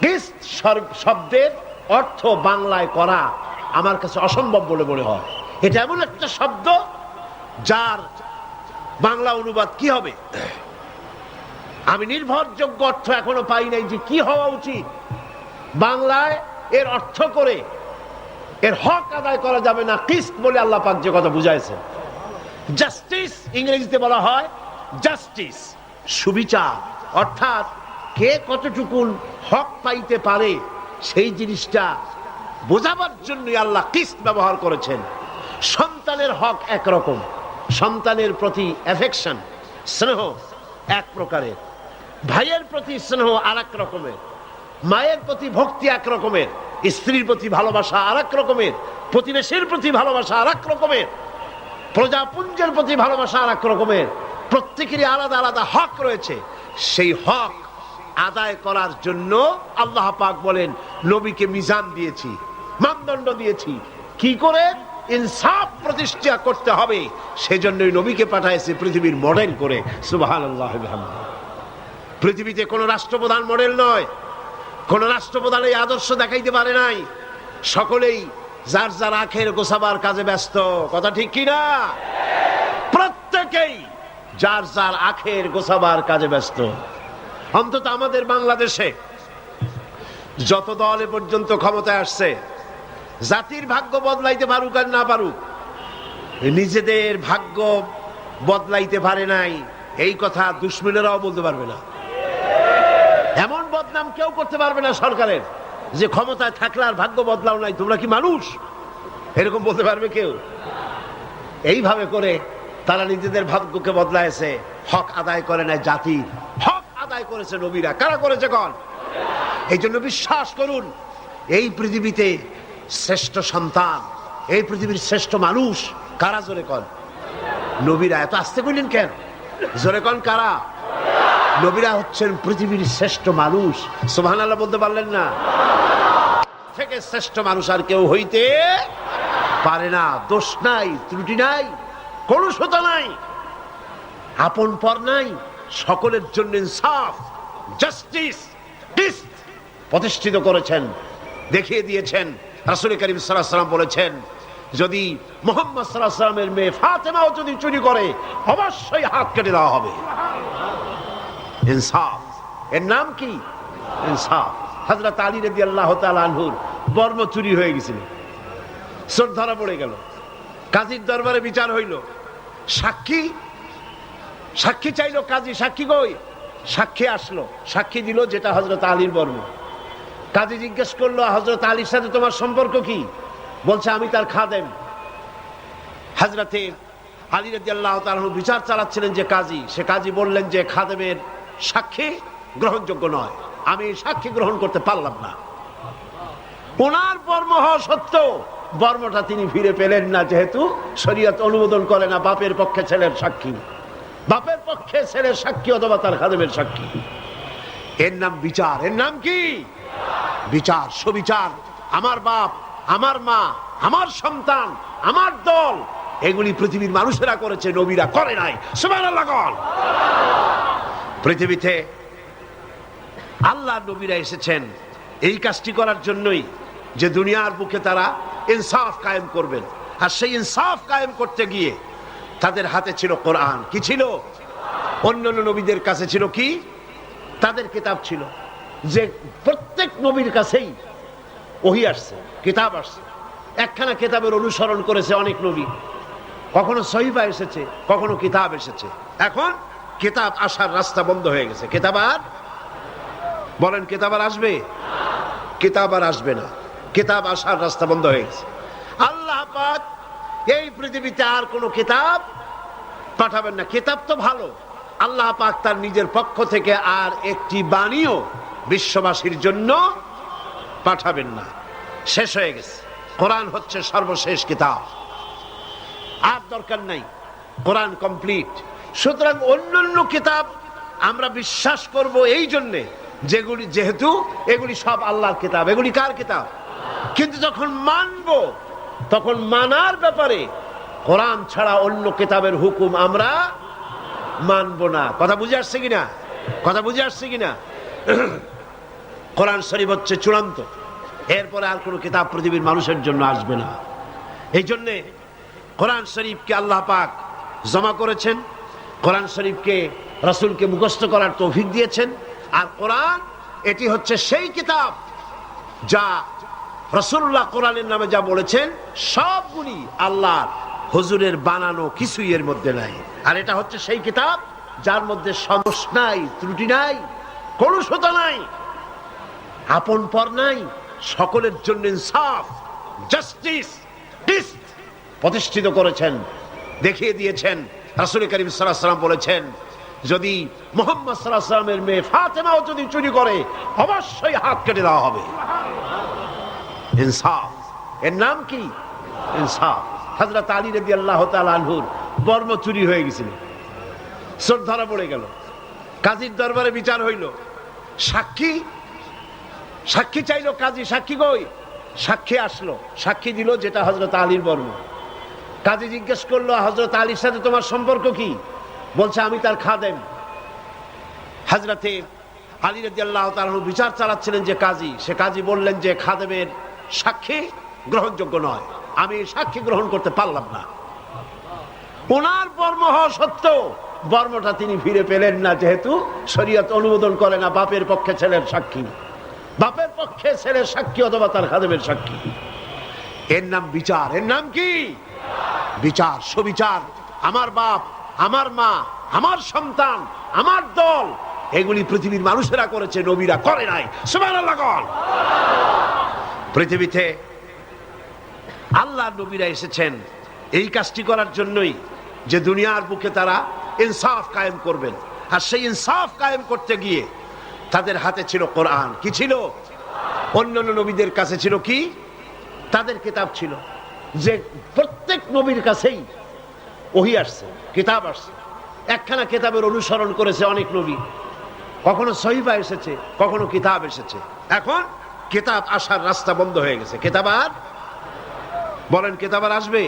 কিসত শব্দের অর্থ বাংলায় করা আমার কাছে অসম্ভব বলে মনে হয়। এটা এমন একটা শব্দ যার বাংলা অনুবাদ কি হবে আমি নির্ভরযোগ্য অর্থ এখনো পাই নাই যে কি হওয়া উচিত। বাংলায় এর অর্থ করে এর হক আদায় করা যাবে না, কিসত বলে আল্লাহ পাক যে কথা বুঝাইছেন। জাস্টিস ইংরেজিতে বলা হয় জাস্টিস, সুবিচার। অর্থাৎ কে কতটুকু হক পাইতে পারে সেই জিনিসটা বোঝাবার জন্য আল্লাহ কিসত ব্যবহার করেছেন। সন্তানের হক একরকম, সন্তানের প্রতি অ্যাফেকশন, স্নেহ এক প্রকারের, ভাইয়ের প্রতি স্নেহ আর এক রকমের, মায়ের প্রতি ভক্তি এক রকমের, স্ত্রীর প্রতি ভালোবাসা আর এক রকমের, প্রতিবেশীর প্রতি ভালোবাসা আর এক রকমের, প্রজাপুঞ্জের প্রতি ভালোবাসা আর এক রকমের। প্রত্যেকেরই আলাদা আলাদা হক রয়েছে। সেই হক আদায় করার জন্য আল্লাহ পাক বলেন নবীকে মিজান দিয়েছি, মানদণ্ড দিয়েছি। কি করে? ইনসাফ প্রতিষ্ঠা করতে হবে, সেজন্যই নবীকে পাঠাইছে পৃথিবীর মডেল করে। সুবহানাল্লাহ। পৃথিবীতে কোন রাষ্ট্রপ্রধান মডেল নয়, কোন রাষ্ট্রপ্রধান এই আদর্শ দেখাইতে পারে নাই। সকলেই যার যার আখের গোছাবার কাজে ব্যস্ত। কথা ঠিক কিনা? প্রত্যেকেই যার যার আখের গোছাবার কাজে ব্যস্ত। অন্তত আমাদের বাংলাদেশে যত দল এ পর্যন্ত ক্ষমতায় আসছে, জাতির ভাগ্য বদলাইতে পারুক আর না পারুক, নিজেদের ভাগ্য বদলাইতে পারে নাই এই কথা দুশ্মনেরাও বলতে পারবে না। এমন বদনাম কেউ করতে পারবে না সরকারের যে ক্ষমতায় থাকলে আর ভাগ্য বদলাও নাই, তোমরা কি মানুষ? এরকম বলতে পারবে কেউ? এইভাবে করে তারা নিজেদের ভাগ্যকে বদলাইছে। হক আদায় করে নাই জাতির, হক আদায় করেছে নবীরা। কারা করেছে? কন। এই জন্য বিশ্বাস করুন, এই পৃথিবীতে শ্রেষ্ঠ সন্তান, এই পৃথিবীর শ্রেষ্ঠ মানুষ কারা? জোরে কন। নবীরা। এত আস্তে কইলেন কেন? জোরে কন কারা? নবীরা হচ্ছেন পৃথিবীর শ্রেষ্ঠ মানুষ। সুবহানাল্লাহ বলতে পারলেন না? থেকে শ্রেষ্ঠ মানুষ আর কেউ হইতে পারে না। দোষ নাই, ত্রুটি নাই, কলুষতা নাই, আপন পর নাই, সকলের জন্য ইনসাফ, জাস্টিস, পিস প্রতিষ্ঠিত করেছেন, দেখিয়ে দিয়েছেন। রাসূল করিম সাল্লাল্লাহু আলাইহি ওয়াসাল্লাম বলেছেন, যদি মুহাম্মদ সাল্লাল্লাহু আলাইহি ওয়াসাল্লামের মেয়ে ফাতেমাও যদি চুরি করে অবশ্যই হাত কেটে দেওয়া হবে। ইনসাফ, এর নাম কি? ইনসাফ। হযরত আলী রাদিয়াল্লাহু তাআলা আনহুর বর্ম চুরি হয়ে গেছিল, চোর ধরা পড়ে গেল, কাজীর দরবারে বিচার হইল। সাক্ষী চাইলো কাজী, সাক্ষী কই? সাক্ষী আসলো, সাক্ষী দিল যেটা হযরত আলীর বর্ম। কাজী জিজ্ঞেস করলো, হযরত আলীর সাথে তোমার সম্পর্ক কি? বলছে আমি তার খাদেম। হযরতে আলী রাদিয়াল্লাহু তাআলা আনহু বিচার চালাচ্ছিলেন যে কাজী, সে কাজী বললেন যে খাদেমের সাক্ষী গ্রহণযোগ্য নয়, আমি সাক্ষী গ্রহণ করতে পারলাম না। ওনার বর্ম হওয়া সত্ত্বেও বর্মটা তিনি ফিরে পেলেন না, যেহেতু শরীয়ত অনুমোদন করে না বাপের পক্ষে ছেলের সাক্ষী, বাপের পক্ষে ছেলের সাক্ষী অথবা তার খাদেমের সাক্ষী। এর নাম বিচার। এর নাম কি? বিচার, সুবিচার। আমার বাপ, আমার মা, আমার সন্তান, আমার দল, এগুলি পৃথিবীর মানুষেরা করেছে, নবীরা করে নাই। সুবহানাল্লাহ। পৃথিবীতে আল্লাহর নবীরা এসেছেন এই কাজটি করার জন্যই, যে দুনিয়ার বুকে তারা ইনসাফ কায়েম করবেন। আর সেই ইনসাফ কায়েম করতে গিয়ে তাদের হাতে ছিল কোরআন। কি ছিল? অন্যান্য নবীদের কাছে ছিল কি? তাদের কিতাব ছিল, যে প্রত্যেক নবীর কাছেই ওহী আসছে, কিতাব আসছে। একখানা কিতাবের অনুসরণ করেছে অনেক নবী, কখনো সহিফা এসেছে, কখনো কিতাব এসেছে। এখন কিতাব আসার রাস্তা বন্ধ হয়ে গেছে। কিতাব আর বলেন, কিতাব আর আসবে? কিতাব আর আসবে না, কিতাব আসার রাস্তা বন্ধ হয়ে গেছে। আল্লাহ পাক এই পৃথিবীতে আর কোনো কিতাব পাঠাবেন না। কিতাব তো ভালো, আল্লাহ পাক তার নিজের পক্ষ থেকে আর একটি বাণীও বিশ্ববাসীর জন্য পাঠাবেন না, শেষ হয়ে গেছে। কোরআন হচ্ছে সর্বশেষ কিতাব, আর দরকার নাই, কোরআন কমপ্লিট। সুতরাং অন্যান্য কিতাব আমরা বিশ্বাস করব এই জন্যে যেহেতু এগুলি সব আল্লাহর কিতাব। এগুলি কার কিতাব? কিন্তু যখন মানব, তখন মানার ব্যাপারে কোরআন ছাড়া অন্য কিতাবের হুকুম আমরা মানব না। কথা বুঝে আসছে কিনা? কথা বুঝে আসছে কিনা? কোরআন শরীফ হচ্ছে চূড়ান্ত, এরপরে আর কোনো কিতাব পৃথিবীর মানুষের জন্য আসবে না। এই জন্যে কোরআন শরীফকে আল্লাহ পাক জমা করেছেন, কোরআন শরীফকে রাসূলকে মুখস্থ করার তৌফিক দিয়েছেন। আর কোরআন এটি হচ্ছে সেই কিতাব যা রাসূলুল্লাহ কোরআনের নামে যা বলেছেন সবগুলি আল্লাহর, হুজুরের বানানো কিছুই এর মধ্যে নাই। আর এটা হচ্ছে সেই কিতাব যার মধ্যে সমস্যা নাই, ত্রুটি নাই, কলুষতা নাই, আপন পর নাই, সকলের জন্য ইনসাফ, জাস্টিস, পিস প্রতিষ্ঠিত করেছেন, দেখিয়ে দিয়েছেন। রাসূল করিম সাল্লাল্লাহু আলাইহি ওয়াসাল্লাম বলেছেন, যদি মুহাম্মদ সাল্লাল্লাহু আলাইহি ওয়াসাল্লামের মেয়ে ফাতেমাও যদি চুরি করে অবশ্যই হাত কেটে দেওয়া হবে। ইনসাফ, এর নাম কি? ইনসাফ। হযরত আলী রাদিয়াল্লাহু তাআলা আনহুর বর্ম চুরি হয়ে গেছিল, চোর ধরা পড়ে গেল, কাজীর দরবারে বিচার হইল। সাক্ষী চাইলো কাজী, সাক্ষী কই? সাক্ষী আসলো, সাক্ষী দিল যেটা হযরত আলীর বর্ম। কাজী জিজ্ঞেস করলো, হযরত আলীর সাথে তোমার সম্পর্ক কি? বলছে আমি তার খাদেম। হযরতে আলী রাদিয়াল্লাহু তাআলা আনহু বিচার চালাচ্ছিলেন যে কাজী, সে কাজী বললেন যে খাদেমের সাক্ষী গ্রহণযোগ্য নয়, আমি সাক্ষী গ্রহণ করতে পারলাম না। ওনার বর্ম হওয়া সত্ত্বেও বর্মটা তিনি ফিরে পেলেন না, যেহেতু শরীয়ত অনুমোদন করে না বাপের পক্ষে ছেলের সাক্ষী, বাপের পক্ষে ছেলের সাক্ষী অথবা তার খাদেমের সাক্ষী। এর নাম বিচার। এর নাম কি? বিচার, সুবিচার। আমার বাপ, আমার মা, আমার সন্তান, আমার দল, এগুলি পৃথিবীর মানুষেরা করেছে, নবীরা করে নাই। সুবহানাল্লাহ। পৃথিবীতে আল্লাহর নবীরা এসেছেন এই কাজটি করার জন্যই, যে দুনিয়ার বুকে তারা ইনসাফ কায়েম করবেন। আর সেই ইনসাফ কায়েম করতে গিয়ে তাদের হাতে ছিল কোরআন। কি ছিল? অন্যান্য নবীদের কাছে ছিল কি? তাদের কিতাব ছিল, যে প্রত্যেক নবীর কাছেই ওহী আসছে, কিতাব আসছে। একখানা কিতাবের অনুসরণ করেছে অনেক নবী, কখনো সহিফা এসেছে, কখনো কিতাব এসেছে। এখন কিতাব আসার রাস্তা বন্ধ হয়ে গেছে। কিতাব আর বলেন, কিতাব আর আসবে?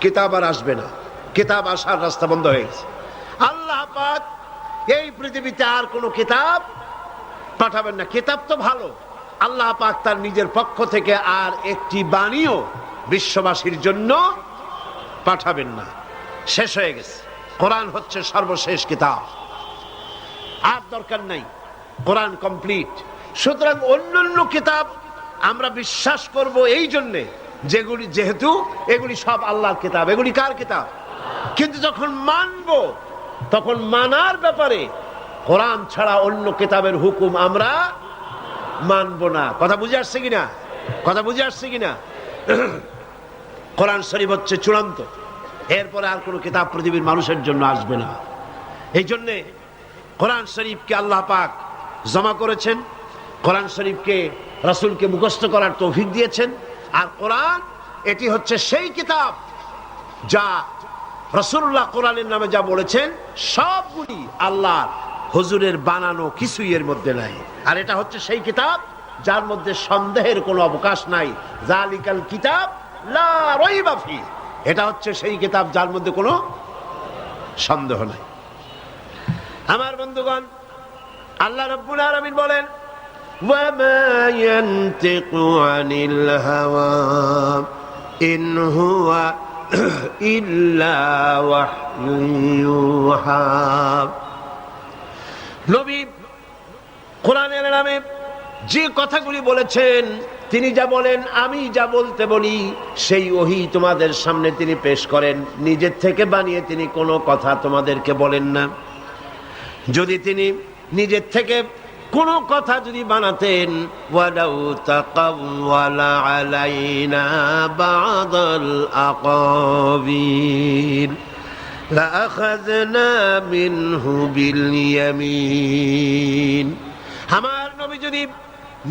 কিতাব আর আসবে না, কিতাব আসার রাস্তা বন্ধ হয়ে গেছে। আল্লাহ পাক এই পৃথিবীতে আর কোনো কিতাব পাঠাবেন না। কিতাব তো ভালো, আল্লাহ পাক তার নিজের পক্ষ থেকে আর একটি বাণীও বিশ্ববাসীর জন্য পাঠাবেন না, শেষ হয়ে গেছে। কোরআন হচ্ছে সর্বশেষ কিতাব, আর দরকার নাই, কোরআন কমপ্লিট। সুতরাং অন্যান্য কিতাব আমরা বিশ্বাস করব এই জন্যে যেগুলি, যেহেতু এগুলি সব আল্লাহর কিতাব, এগুলি কার কিতাব? কিন্তু যখন মানব, তখন মানার ব্যাপারে কোরআন ছাড়া অন্য কিতাবের হুকুম আমরা মানব না। কথা বুঝে আসছে কিনা? কথা বুঝে আসছে কিনা? কোরআন শরীফ হচ্ছে চূড়ান্ত, এরপরে আর কোনো কিতাব পৃথিবীর মানুষের জন্য আসবে না। এই জন্যে কোরআন শরীফকে আল্লাহ পাক জমা করেছেন, কোরআন শরীফকে রাসূলকে মুখস্থ করার তৌফিক দিয়েছেন। আর কোরআন এটি হচ্ছে সেই কিতাব যা রাসূলুল্লাহ কোরআনের নামে যা বলেছেন সবগুলি আল্লাহর, হুজুরের বানানো কিছুই এর মধ্যে নাই। আর এটা হচ্ছে সেই কিতাব যার মধ্যে সন্দেহের কোনো অবকাশ নাই। যালিকাল কিতাব লা রাইবা ফি, এটা হচ্ছে সেই কিতাব যার মধ্যে কোনো সন্দেহ নাই। আমার বন্ধুগণ, আল্লাহ রাব্বুল আলামিন বলেন, ওয়া মা ইয়ানতিকু আনিল হাওয়া ইন হুয়া ইল্লা ওয়াহয়ুন ইউহা। নবী কোরআনের নামে যে কথাগুলি বলেছেন, তিনি যা বলেন, আমি যা বলতে বলি, সেই ওহী তোমাদের সামনে তিনি পেশ করেন। নিজের থেকে বানিয়ে তিনি কোনো কথা তোমাদেরকে বলেন না। যদি তিনি নিজের থেকে কোনো কথা যদি বানাতেন, ওয়ালাউ তাকাওয়ালা আলাইনা বা'দাল আকাবির লাআখাযনা মিনহু বিল ইয়ামিন। আমার নবী যদি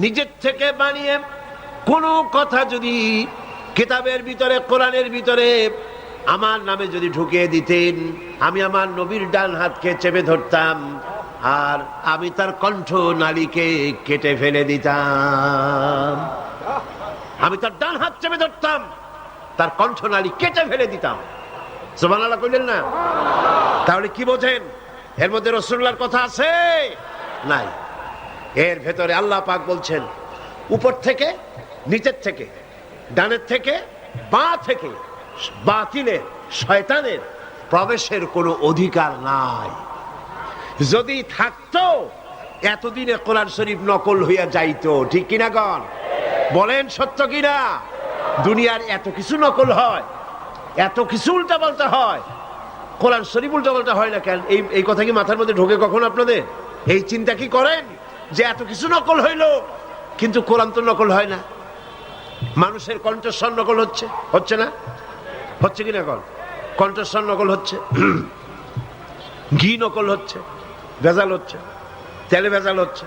নিজের থেকে বানিয়ে কোনো কথা যদি কিতাবের ভিতরে, কোরআনের ভিতরে আমার নামে যদি ঢুকিয়ে দিতেন, আমি আমার নবীর ডান হাতকে চেপে ধরতাম আর আমি তার কণ্ঠ নালীকে কেটে ফেলে দিতাম। আমি তার ডান হাত চেপে ধরতাম, তার কণ্ঠ নালী কেটে ফেলে দিতাম। সুবহানাল্লাহ কইলেন না? তাহলে কি বোঝেন? এর মধ্যে রাসূলুল্লাহর কথা আছে? নাই। এর ভেতরে আল্লাহ পাক বলছেন, উপর থেকে, নিচের থেকে, ডানের থেকে, বাঁ থেকে বাতিলের, শয়তানের প্রবেশের কোনো অধিকার নাই। যদি থাকতো এতদিনে কোরআন শরীফ নকল হইয়া যাইতো, ঠিক কিনা গণ? বলেন সত্য কিনা? দুনিয়ার এত কিছু নকল হয়, এত কিছু উল্টাপাল্টা হয়, কোরআন শরীফ উল্টাপাল্টা হয় না কেন? এই কথা কি মাথার মধ্যে ঢোকে কখন আপনাদের? এই চিন্তা কি করেন যে এত কিছু নকল হইলো কিন্তু কোরআন তো নকল হয় না? মানুষের কণ্ঠস্বর নকল হচ্ছে, হচ্ছে না? হচ্ছে কিনা গণ? কণ্ঠস্বর নকল হচ্ছে, ঘি নকল হচ্ছে, ভেজাল হচ্ছে, তেলে ভেজাল হচ্ছে,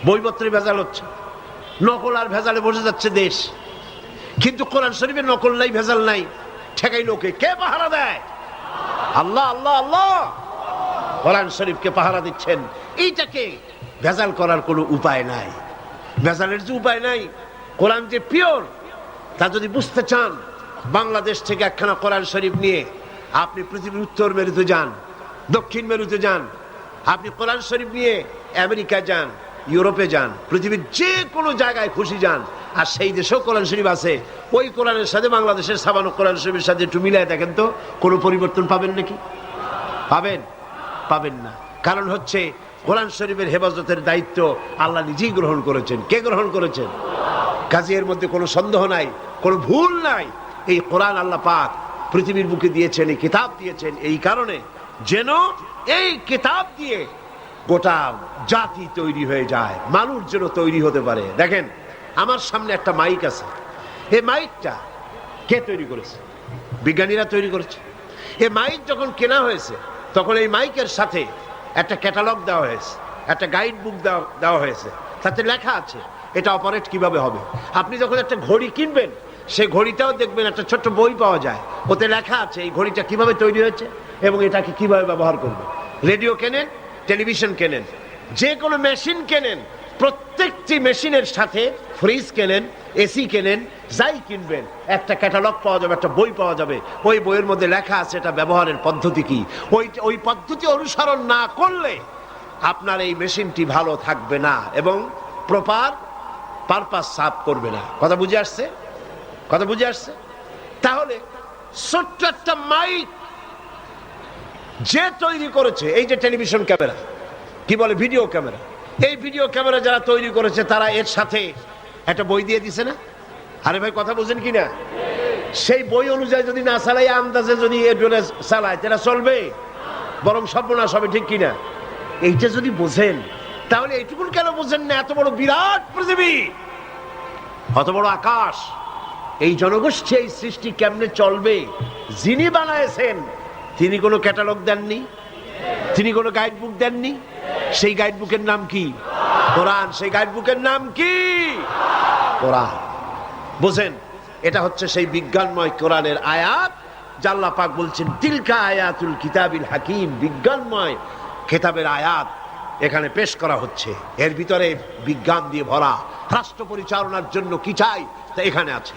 বইপত্রে ভেজাল হচ্ছে, নকল আর ভেজালে বসে যাচ্ছে দেশ। কিন্তু কোরআন শরীফের নকল নাই, ভেজাল নাই, ঠেকাই লোকে কে পাহারা দেয়? আল্লাহ। আল্লাহ আল্লাহ কোরআন শরীফকে পাহারা দিচ্ছেন। এইটাকে ভেজাল করার কোনো উপায় নাই, ভেজালের যে উপায় নাই। কোরআন যে পিওর তা যদি বুঝতে চান, বাংলাদেশ থেকে একখানা কোরআন শরীফ নিয়ে আপনি পৃথিবীর উত্তর মেরুতে যান, দক্ষিণ মেরুতে যান, আপনি কোরআন শরীফ নিয়ে আমেরিকা যান, ইউরোপে যান, পৃথিবীর যে কোনো জায়গায় খুশি যান, আর সেই দেশেও কোরআন শরীফ আছে, ওই কোরআনের সাথে বাংলাদেশের সাবানো কোরআন শরীফের সাথে একটু মিলায় দেখেন তো, কোনো পরিবর্তন পাবেন নাকি? পাবেন? পাবেন না। কারণ হচ্ছে কোরআন শরীফের হেফাজতের দায়িত্ব আল্লাহ নিজেই গ্রহণ করেছেন। কে গ্রহণ করেছেন? কাজে এর মধ্যে কোনো সন্দেহ নাই, কোনো ভুল নাই। এই কোরআন আল্লাহ পাক পৃথিবীর বুকে দিয়েছেন, এই কিতাব দিয়েছেন এই কারণে যেন এই কিতাব দিয়ে গোটা জাতি তৈরি হয়ে যায়, মানুষ যেন তৈরি হতে পারে। দেখেন আমার সামনে একটা মাইক আছে, এই মাইকটা কে তৈরি করেছে? বিজ্ঞানীরা তৈরি করেছে। এই মাইক যখন কেনা হয়েছে তখন এই মাইকের সাথে একটা ক্যাটালগ দেওয়া হয়েছে, একটা গাইড বুক দেওয়া হয়েছে, তাতে লেখা আছে এটা অপারেট কিভাবে হবে। আপনি যখন একটা ঘড়ি কিনবেন, সেই ঘড়িটাও দেখবেন একটা ছোট্ট বই পাওয়া যায়, ওতে লেখা আছে এই ঘড়িটা কিভাবে তৈরি হয়েছে এবং এটাকে কিভাবে ব্যবহার করবে। রেডিও কেনেন, টেলিভিশন কেনেন, যে কোনো মেশিন কেনেন, প্রত্যেকটি মেশিনের সাথে ফ্রিজ কেনেন, এসি কেনেন, যাই কিনবেন একটা ক্যাটালগ পাওয়া যাবে, একটা বই পাওয়া যাবে। ওই বইয়ের মধ্যে লেখা আছে এটা ব্যবহারের পদ্ধতি কি। ওই পদ্ধতি অনুসরণ না করলে আপনার এই মেশিনটি ভালো থাকবে না এবং প্রপার পারপাস সার্ভ করবে না। কথা বুঝে আসছে? কথা বুঝে আসছে? তাহলে ছোট্ট একটা মাইক যে তৈরি করেছে, এই যে টেলিভিশন ক্যামেরা, কি বলে ভিডিও ক্যামেরা, এই ভিডিও ক্যামেরা যারা তৈরি করেছে তারা এর সাথে একটা বই দিয়ে দিছে না? আরে ভাই কথা বুঝেন কিনা? সেই বই অনুযায়ী যদি না চালাই, আন্দাজে যদি চালায়, তারা চলবে? বরং সর্বনাশ হবে, ঠিক কিনা? এইটা যদি বোঝেন তাহলে এইটুকুন কেন বোঝেন না? এত বড় বিরাট পৃথিবী, অত বড় আকাশ, এই জনগোষ্ঠী এই সৃষ্টি কেমনে চলবে? যিনি বানায়েছেন তিনি কোনো ক্যাটালগ দেননি, তিনি কোনো গাইড বুক দেননি। সেই গাইড বুকের নাম কি? কোরআন। সেই গাইড বুকের নাম কি? কোরআন। বুঝেন, এটা হচ্ছে সেই বিজ্ঞানময় কোরআনের আয়াত। আল্লাহ পাক বলছেন তিলকা আয়াতুল কিতাবিল হাকিম, বিজ্ঞানময় কিতাবের আয়াত এখানে পেশ করা হচ্ছে। এর ভিতরে বিজ্ঞান দিয়ে ভরা। রাষ্ট্র পরিচালনার জন্য কি চাই তা এখানে আছে।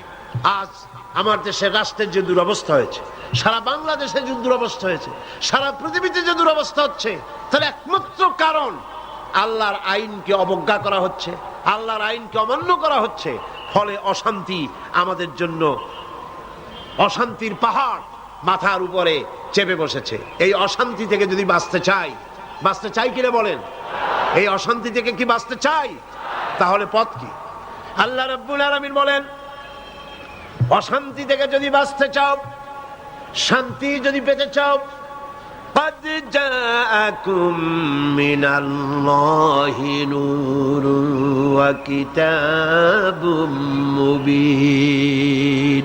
আজ আমার দেশের রাষ্ট্রের যে দুরবস্থা হয়েছে, সারা বাংলাদেশে যে দুরবস্থা হয়েছে, সারা পৃথিবীতে যে দুরবস্থা হচ্ছে, তার একমাত্র কারণ আল্লাহর আইনকে অবজ্ঞা করা হচ্ছে, আল্লাহর আইনকে অমান্য করা হচ্ছে। ফলে অশান্তি আমাদের জন্য, অশান্তির পাহাড় মাথার উপরে চেপে বসেছে। এই অশান্তি থেকে যদি বাঁচতে চাই কিনা বলেন? এই অশান্তি থেকে কি বাঁচতে চাই? তাহলে পথ কি? আল্লাহ রাব্বুল আলামিন বলেন, অশান্তি থেকে যদি বাঁচতে চাও, শান্তি যদি পেতে চাও, قد جاءكم من الله نور وكتاب مبين।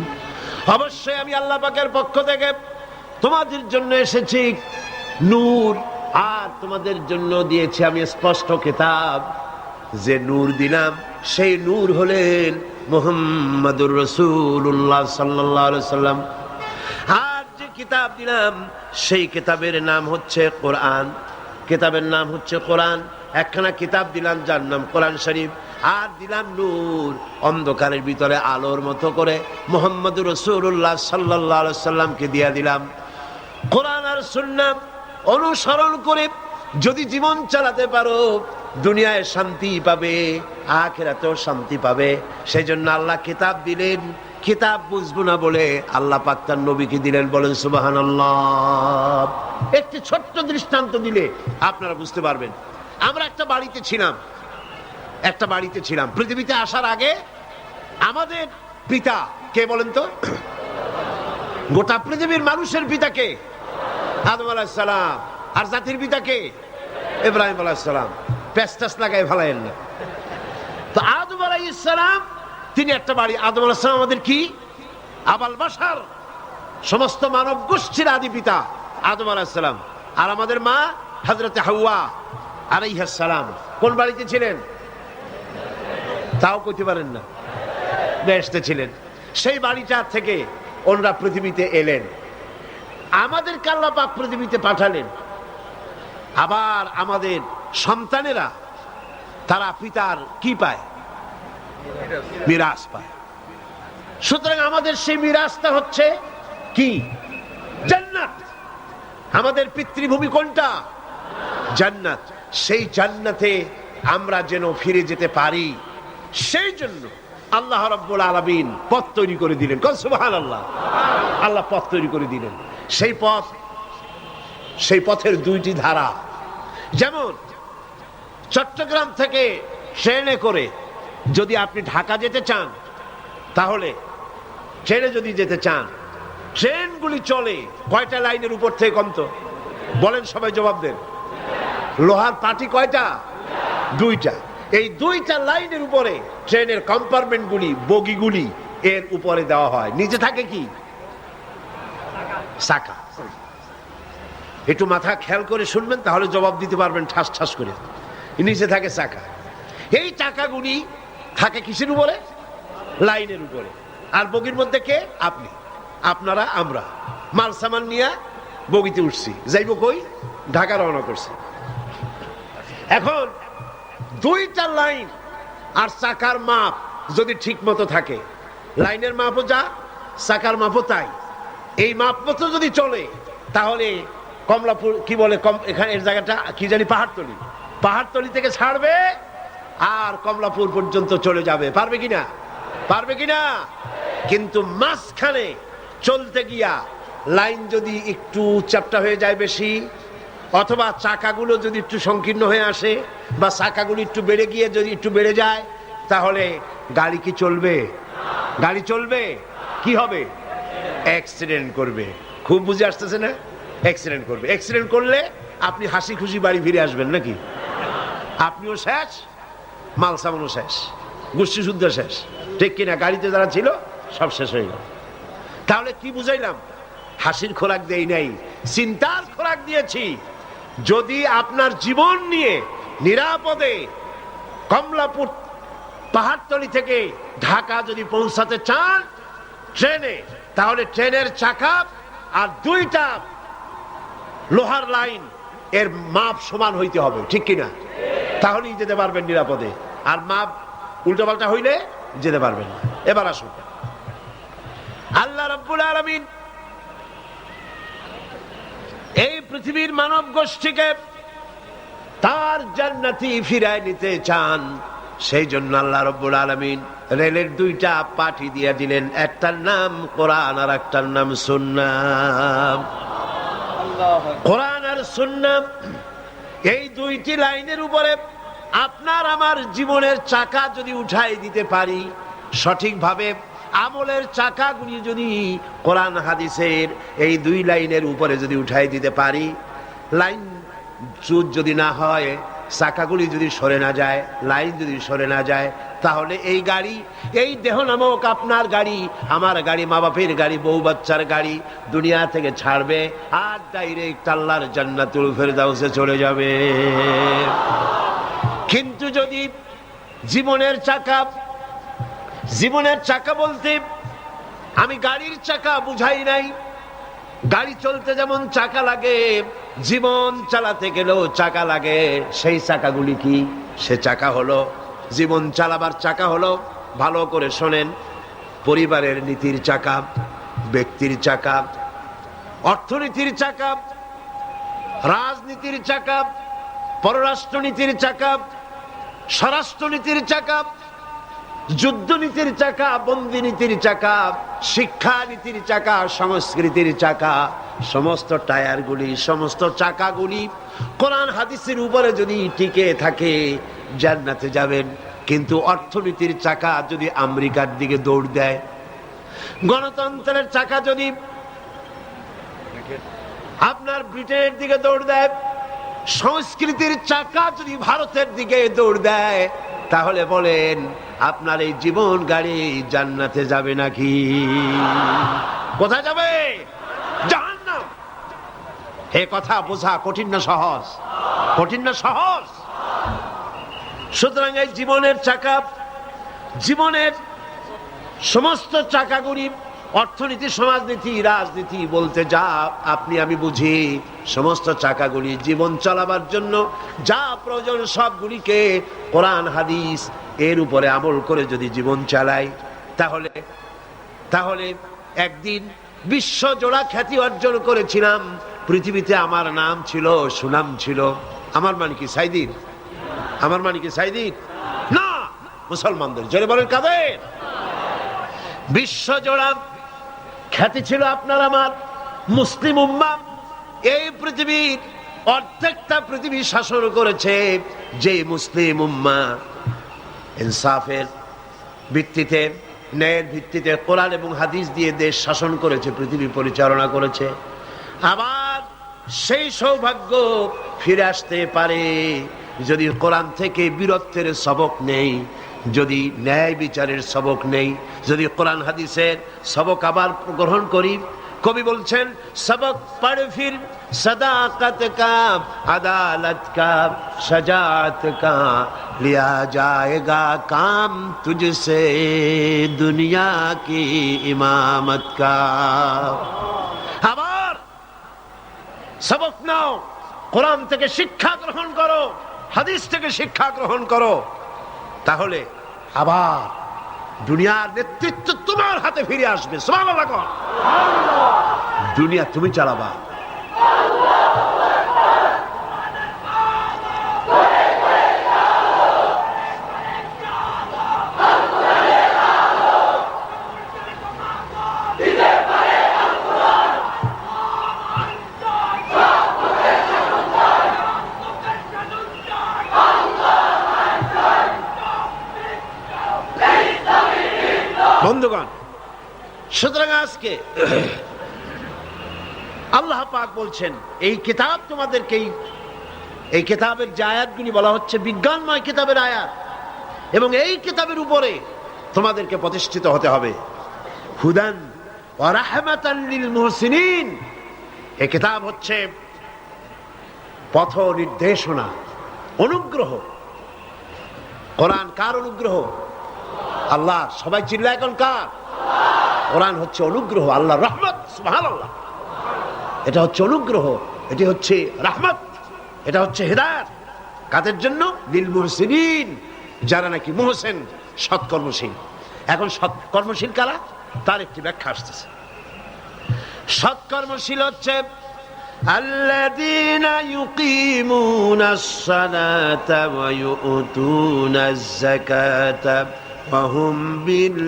অবশ্যই আমি আল্লাহ পাকের পক্ষ থেকে তোমাদের জন্য এসেছি নূর, আর তোমাদের জন্য দিয়েছি আমি স্পষ্ট কিতাব। যে নূর দিলাম সেই নূর হলেন মুহাম্মাদুর রাসূলুল্লাহ সাল্লাল্লাহু আলাইহি সাল্লাম। আর যে কিতাব দিলাম সেই কিতাবের নাম হচ্ছে কোরআন। কিতাবের নাম হচ্ছে কোরআন। একখানা কিতাব দিলাম যার নাম কোরআন শরীফ, আর দিলাম নূর, অন্ধকারের ভিতরে আলোর মতো করে মুহাম্মাদুর রাসূলুল্লাহ সাল্লাল্লাহু আলাইহি সাল্লামকে দিয়া দিলাম। কোরআন আর সুন্নাহ অনুসরণ করে যদি জীবন চালাতে পারো, দুনিয়ায় শান্তি পাবে, আখিরাতেও শান্তি পাবে। সেই জন্য আল্লাহ কিতাব দিলেন। কিতাব বুঝবো না বলে আল্লাহ পাক তার নবীকে দিলেন। বলেন সুবহানাল্লাহ। একটি ছোট্ট দৃষ্টান্ত দিলে আপনারা বুঝতে পারবেন। আমরা একটা বাড়িতে ছিলাম। পৃথিবীতে আসার আগে আমাদের পিতা কে বলেন তো? গোটা পৃথিবীর মানুষের পিতা কে? আদম আলাইহিস সালাম। আর জাতির পিতা কে? ইব্রাহিম আলাইহিস সালাম। পেস্টাস লাগাই ফেলায়েন না। তো আদম আলাইহিস সালাম তিনি একটা বাড়ি। আদম আলাইহিস সালাম আমাদের কি? আবাল বাশার, সমস্ত মানব গোষ্ঠীর আদি পিতা আদম আলাইহিস সালাম। আর আমাদের মা হযরতে হাওয়া আলাইহিস সালাম কোন বাড়িতে ছিলেন? তাও কইতে পারেন না। বেহেশতে ছিলেন। সেই বাড়িটা থেকে ওনারা পৃথিবীতে এলেন। আমাদেরকে আল্লাহ পাক পৃথিবীতে পাঠালেন। আবার আমাদের সন্তানেরা তারা পিতার কি পায়? মিরাস পায়। সুতরাং আমাদের সেই মিরাসটা হচ্ছে কি? জান্নাত। আমাদের পিতৃভূমি কোনটা? জান্নাত। সেই জান্নাতে আমরা যেন ফিরে যেতে পারি, সেই জন্য আল্লাহ রাব্বুল আলামিন পথ তৈরি করে দিলেন। কোন সুবহানাল্লাহ। আল্লাহ পথ তৈরি করে দিলেন। সেই পথের দুইটি ধারা। যেমন চট্টগ্রাম থেকে ট্রেনে করে যদি আপনি ঢাকা যেতে চান, তাহলে ট্রেনে যদি যেতে চান, ট্রেনগুলি চলে কয়টা লাইনের উপর থেকে? কম তো বলেন, সবাই জবাব দেন। লোহার পাটি কয়টা? দুইটা। এই দুইটা লাইনের উপরে ট্রেনের কম্পার্টমেন্টগুলি, বগিগুলি এর উপরে দেওয়া হয়। নিচে থাকে কি? চাকা। একটু মাথা খেয়াল করে শুনবেন, তাহলে জবাব দিতে পারবেন ঠাস ঠাস করে। নিচে থাকে চাকা। এই চাকাগুলি থাকে কিসের উপরে? লাইনের উপরে। আর বগির মধ্যে কে? আপনি, আপনারা, আমরা মাল সামান নিয়ে বগিতে উঠছি, যাইব কই? ঢাকা রওনা করছি। এখন দুইটা লাইন আর চাকার মাপ যদি ঠিক মতো থাকে, লাইনের মাপও যা চাকার মাপও তাই, এই মাপ মতো যদি চলে তাহলে কমলাপুর কি বলে এখানে এর জায়গাটা কি জানি পাহাড়তলি, পাহাড়তলি থেকে ছাড়বে আর কমলাপুর পর্যন্ত চলে যাবে। পারবে কিনা? পারবে কিনা? কিন্তু মাঝখানে চলতে গিয়া লাইন যদি একটু চ্যাপ্টা হয়ে যায় বেশি, অথবা চাকাগুলো যদি একটু সংকীর্ণ হয়ে আসে, বা চাকাগুলো একটু বেড়ে গিয়ে যদি একটু বেড়ে যায়, তাহলে গাড়ি কি চলবে? গাড়ি চলবে? কি হবে? অ্যাক্সিডেন্ট করবে। খুব বুঝে আসতেছে না? অ্যাক্সিডেন্ট করবে। অ্যাক্সিডেন্ট করলে আপনি হাসি খুশি বাড়ি ফিরে আসবেন নাকি? আপনিও শেষ, মাল সামানও শেষ, গোষ্ঠী শুদ্ধ শেষ, ঠিক কিনা? গাড়িতে যারা ছিল সব শেষ হয়ে গেল। তাহলে কি বুঝাইলাম? হাসির খোরাক দেই নাই, চিন্তার খোরাক দিয়েছি। যদি আপনার জীবন নিয়ে নিরাপদে কমলাপুর পাহাড়তলি থেকে ঢাকা যদি পৌঁছাতে চান ট্রেনে, তাহলে ট্রেনের চাকা আর দুইটা লোহার লাইন এর মাপ সমান হইতে হবে, ঠিক কিনা? তাহলেই যেতে পারবেন নিরাপদে। আর মাপ উল্টোপাল্টা হইলে যেতে পারবেন না। এবার আসুন, আল্লাহ রাব্বুল আলামিন এই পৃথিবীর মানব গোষ্ঠীকে তার জান্নাতি ফিরায় নিতে চান। সেই জন্য আল্লাহ রাব্বুল আলামিন রেলের দুইটা পাটি দিয়ে দিলেন, একটার নাম কোরআন আর একটার নাম সুন্নাহ। কোরআন আর সুন্নাহ এই দুইটি লাইনের উপরে আপনার আমার জীবনের চাকা যদি উঠাই দিতে পারি, সঠিকভাবে আমলের চাকাগুলি যদি কোরআন হাদিসের এই দুই লাইনের উপরে যদি উঠাই দিতে পারি, লাইন চুট যদি না হয়, চাকাগুলি যদি সরে না যায়, লাইন যদি সরে না যায়, তাহলে এই গাড়ি, এই দেহ নামক আপনার গাড়ি, আমার গাড়ি, মা বাপের গাড়ি, বউ বাচ্চার গাড়ি দুনিয়া থেকে ছাড়বে আর ডাইরেক্ট আল্লাহর জান্নাতুল ফেরদাউসে চলে যাবে। কিন্তু যদি জীবনের চাকা, জীবনের চাকা বলতে আমি গাড়ির চাকা বুঝাই নাই। গাড়ি চলতে যেমন চাকা লাগে, জীবন চালাতে গেলেও চাকা লাগে। সেই চাকাগুলি কি? সে চাকা হলো, জীবন চালাবার চাকা হলো, ভালো করে শোনেন, পরিবারের নীতির চাকা, ব্যক্তির চাকা, অর্থনীতির চাকা, রাজনীতির চাকা, পররাষ্ট্রনীতির চাকা, স্বরাষ্ট্রনীতির চাকা, যুদ্ধনীতির চাকা, বন্দিনীতির চাকা, শিক্ষানীতির চাকা, সংস্কৃতির চাকা, সমস্ত টায়ারগুলি, সমস্ত চাকাগুলি কোরআন হাদিসের উপরে যদি টিকে থাকে জান্নাতে যাবেন। কিন্তু অর্থনীতির চাকা যদি আমেরিকার দিকে দৌড় দেয়, গণতন্ত্রের চাকা যদি আপনার ব্রিটেনের দিকে দৌড় দেয়, সংস্কৃতির চাকা যদি ভারতের দিকে দৌড় দেয়, তাহলে বলেন আপনার এই জীবন গাড়ি জান্নাতে যাবে নাকি? কোথায় যাবে? জাহান্নাম। এ কথা বোঝা কঠিন না সহজ? কঠিন না সহজ? সুতরাং এই জীবনের চাকা, জীবনের সমস্ত চাকাগুলি, অর্থনীতি, সমাজনীতি, রাজনীতি বলতে যা আপনি আমি বুঝি, সমস্ত চাকাগুলি জীবন চালাবার জন্য যা প্রয়োজন সবগুলিকে কোরআন হাদিস এর উপরে আমল করে যদি জীবন চালাই, তাহলে তাহলে একদিন বিশ্ব জোড়া খ্যাতি অর্জন করেছিলাম। পৃথিবীতে আমার নাম ছিল, সুনাম ছিল। আমার মানে কি সাইদিন? আমার মানে কি সাইদিন? না, মুসলমানদের। জোরে বলেন কাদের? বিশ্ব জোড়া খ্যাতি ছিল আপনার আমার মুসলিম উম্মাহ। এই পৃথিবীর অর্ধেকটা পৃথিবী শাসন করেছে যে মুসলিম উম্মাহ ইনসাফের ভিত্তিতে, ন্যায়ের ভিত্তিতে কোরআন এবং হাদিস দিয়ে দেশ শাসন করেছে, পৃথিবী পরিচালনা করেছে। আবার সেই সৌভাগ্য ফিরে আসতে পারে যদি কোরআন থেকে বীরত্বের সবক নেই, যদি ন্যায় বিচারের সবক নেই, যদি কোরআন হাদিসের সবক আবার গ্রহণ করি। কবি বলছেন, সবক পড় ফির সদাকত কা, আদালত কা, শাজাত কা, লিয়া জায়েগা কাম তুঝসে দুনিয়া কি ইমামত কা। আবার সবক নাও, কোরআন থেকে শিক্ষা গ্রহণ করো, হাদিস থেকে শিক্ষা গ্রহণ করো, তাহলে আবার দুনিয়ার নেতৃত্ব তোমার হাতে ফিরে আসবে। সুবহানাল্লাহ। দুনিয়া তুমি চালাবা। বন্ধুগণ, সুতরাং আজকে আল্লাহ পাক বলছেন এই কিতাব তোমাদেরকে, এই কিতাবের যে আয়াতগুলি বলা হচ্ছে বিজ্ঞানময় কিতাবের আয়াত, এবং এই কিতাবের উপরে তোমাদেরকে প্রতিষ্ঠিত হতে হবে। হুদান ওয়া রাহমাতান লিল মুহসিনিন, এই কিতাব হচ্ছে পথ নির্দেশনা, অনুগ্রহ। কোরআন কার অনুগ্রহ? আল্লাহ। সবাই চিল্লায় এখন কার? কোরআন হচ্ছে অনুগ্রহ, আল্লাহর রহমত। সুবহানাল্লাহ। এটা হচ্ছে অনুগ্রহ, এটি হচ্ছে রহমত, এটা হচ্ছে হিদায়াত। কাদের জন্য? লিল মুহসিনিন, যারা নাকি মুহসিন, সৎকর্মশীল। এখন সৎকর্মশীল কারা, তার একটি ব্যাখ্যা আসতেছে। সৎকর্মশীল হচ্ছে আল্লাযীনা ইউকিমুনাস সালাতা ওয়া ইউতুনাজ যাকাতা ওয়া হুম বিল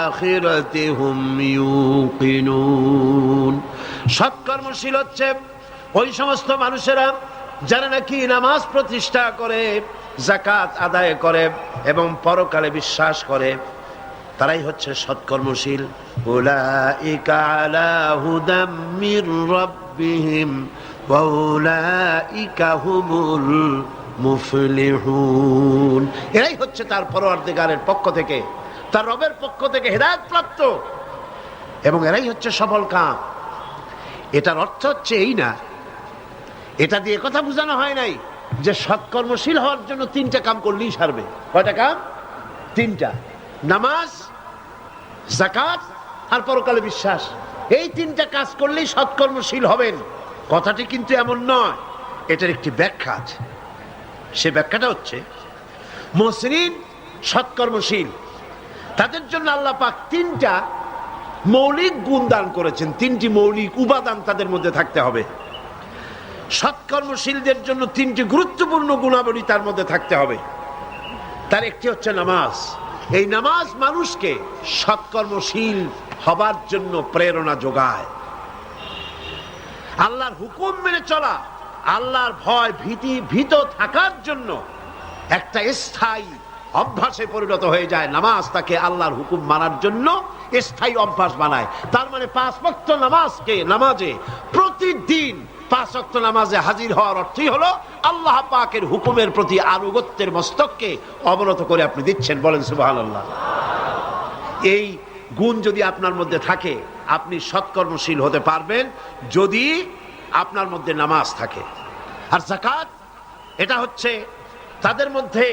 আখিরাতি হুম ইউকিনুন। সৎকর্মশীল হচ্ছে ওই সমস্ত মানুষেরা যারা নাকি নামাজ প্রতিষ্ঠা করে, যাকাত আদায় করে এবং পরকালে বিশ্বাস করে, তারাই হচ্ছে সৎকর্মশীল। উলাইকা আলা হুদাম মির রাব্বিহিম ওয়া উলাইকা হুমুল মুফলিহুন। এরাই হচ্ছে তার পরওয়ারদিগারের পক্ষ থেকে, তার রবের পক্ষ থেকে হেদায়েত প্রাপ্ত, এবং এরাই হচ্ছে সফল কাম। এটার অর্থ হচ্ছে এই না, এটা দিয়ে কথা বোঝানো হয় নাই যে সৎকর্মশীল হওয়ার জন্য তিনটা কাম করলেই সারবে। কয়টা কাম? তিনটা। নামাজ, যাকাত আর পরকালে বিশ্বাস। এই তিনটা কাজ করলেই সৎকর্মশীল হবেন, কথাটি কিন্তু এমন নয়। এটার একটি ব্যাখ্যা আছে। সে ব্যাখ্যাটা হচ্ছে মুহসিনিন, সৎকর্মশীল, তাদের জন্য আল্লাহ পাক তিনটা মৌলিক গুণ দান করেছেন। তিনটি মৌলিক উপাদান তাদের মধ্যে থাকতে হবে। সৎকর্মশীলদের জন্য তিনটি গুরুত্বপূর্ণ গুণাবলী তার মধ্যে থাকতে হবে। তার একটি হচ্ছে নামাজ। এই নামাজ মানুষকে সৎকর্মশীল হবার জন্য প্রেরণা যোগায়। আল্লাহর হুকুম মেনে চলা, আল্লাহর ভয় ভীত থাকার জন্য একটা স্থায়ী অভ্যাসে পরিণত হয়ে যায়। নামাজ তাকে আল্লাহর হুকুম মানার জন্য স্থায়ী অভ্যাস বানায়। তার মানে 5 ওয়াক্ত নামাজে প্রতিদিন 5 ওয়াক্ত নামাজে হাজির হওয়ার অর্থই হলো আল্লাহ পাকের হুকুমের প্রতি আনুগত্যের মস্তককে অবনত করে আপনি দিচ্ছেন। বলেন সুবহানাল্লাহ। এই গুণ যদি আপনার মধ্যে থাকে, আপনি সৎকর্মশীল হতে পারবেন যদি আপনার মধ্যে নামাজ থাকে। আর যাকাত, এটা হচ্ছে তাদের মধ্যে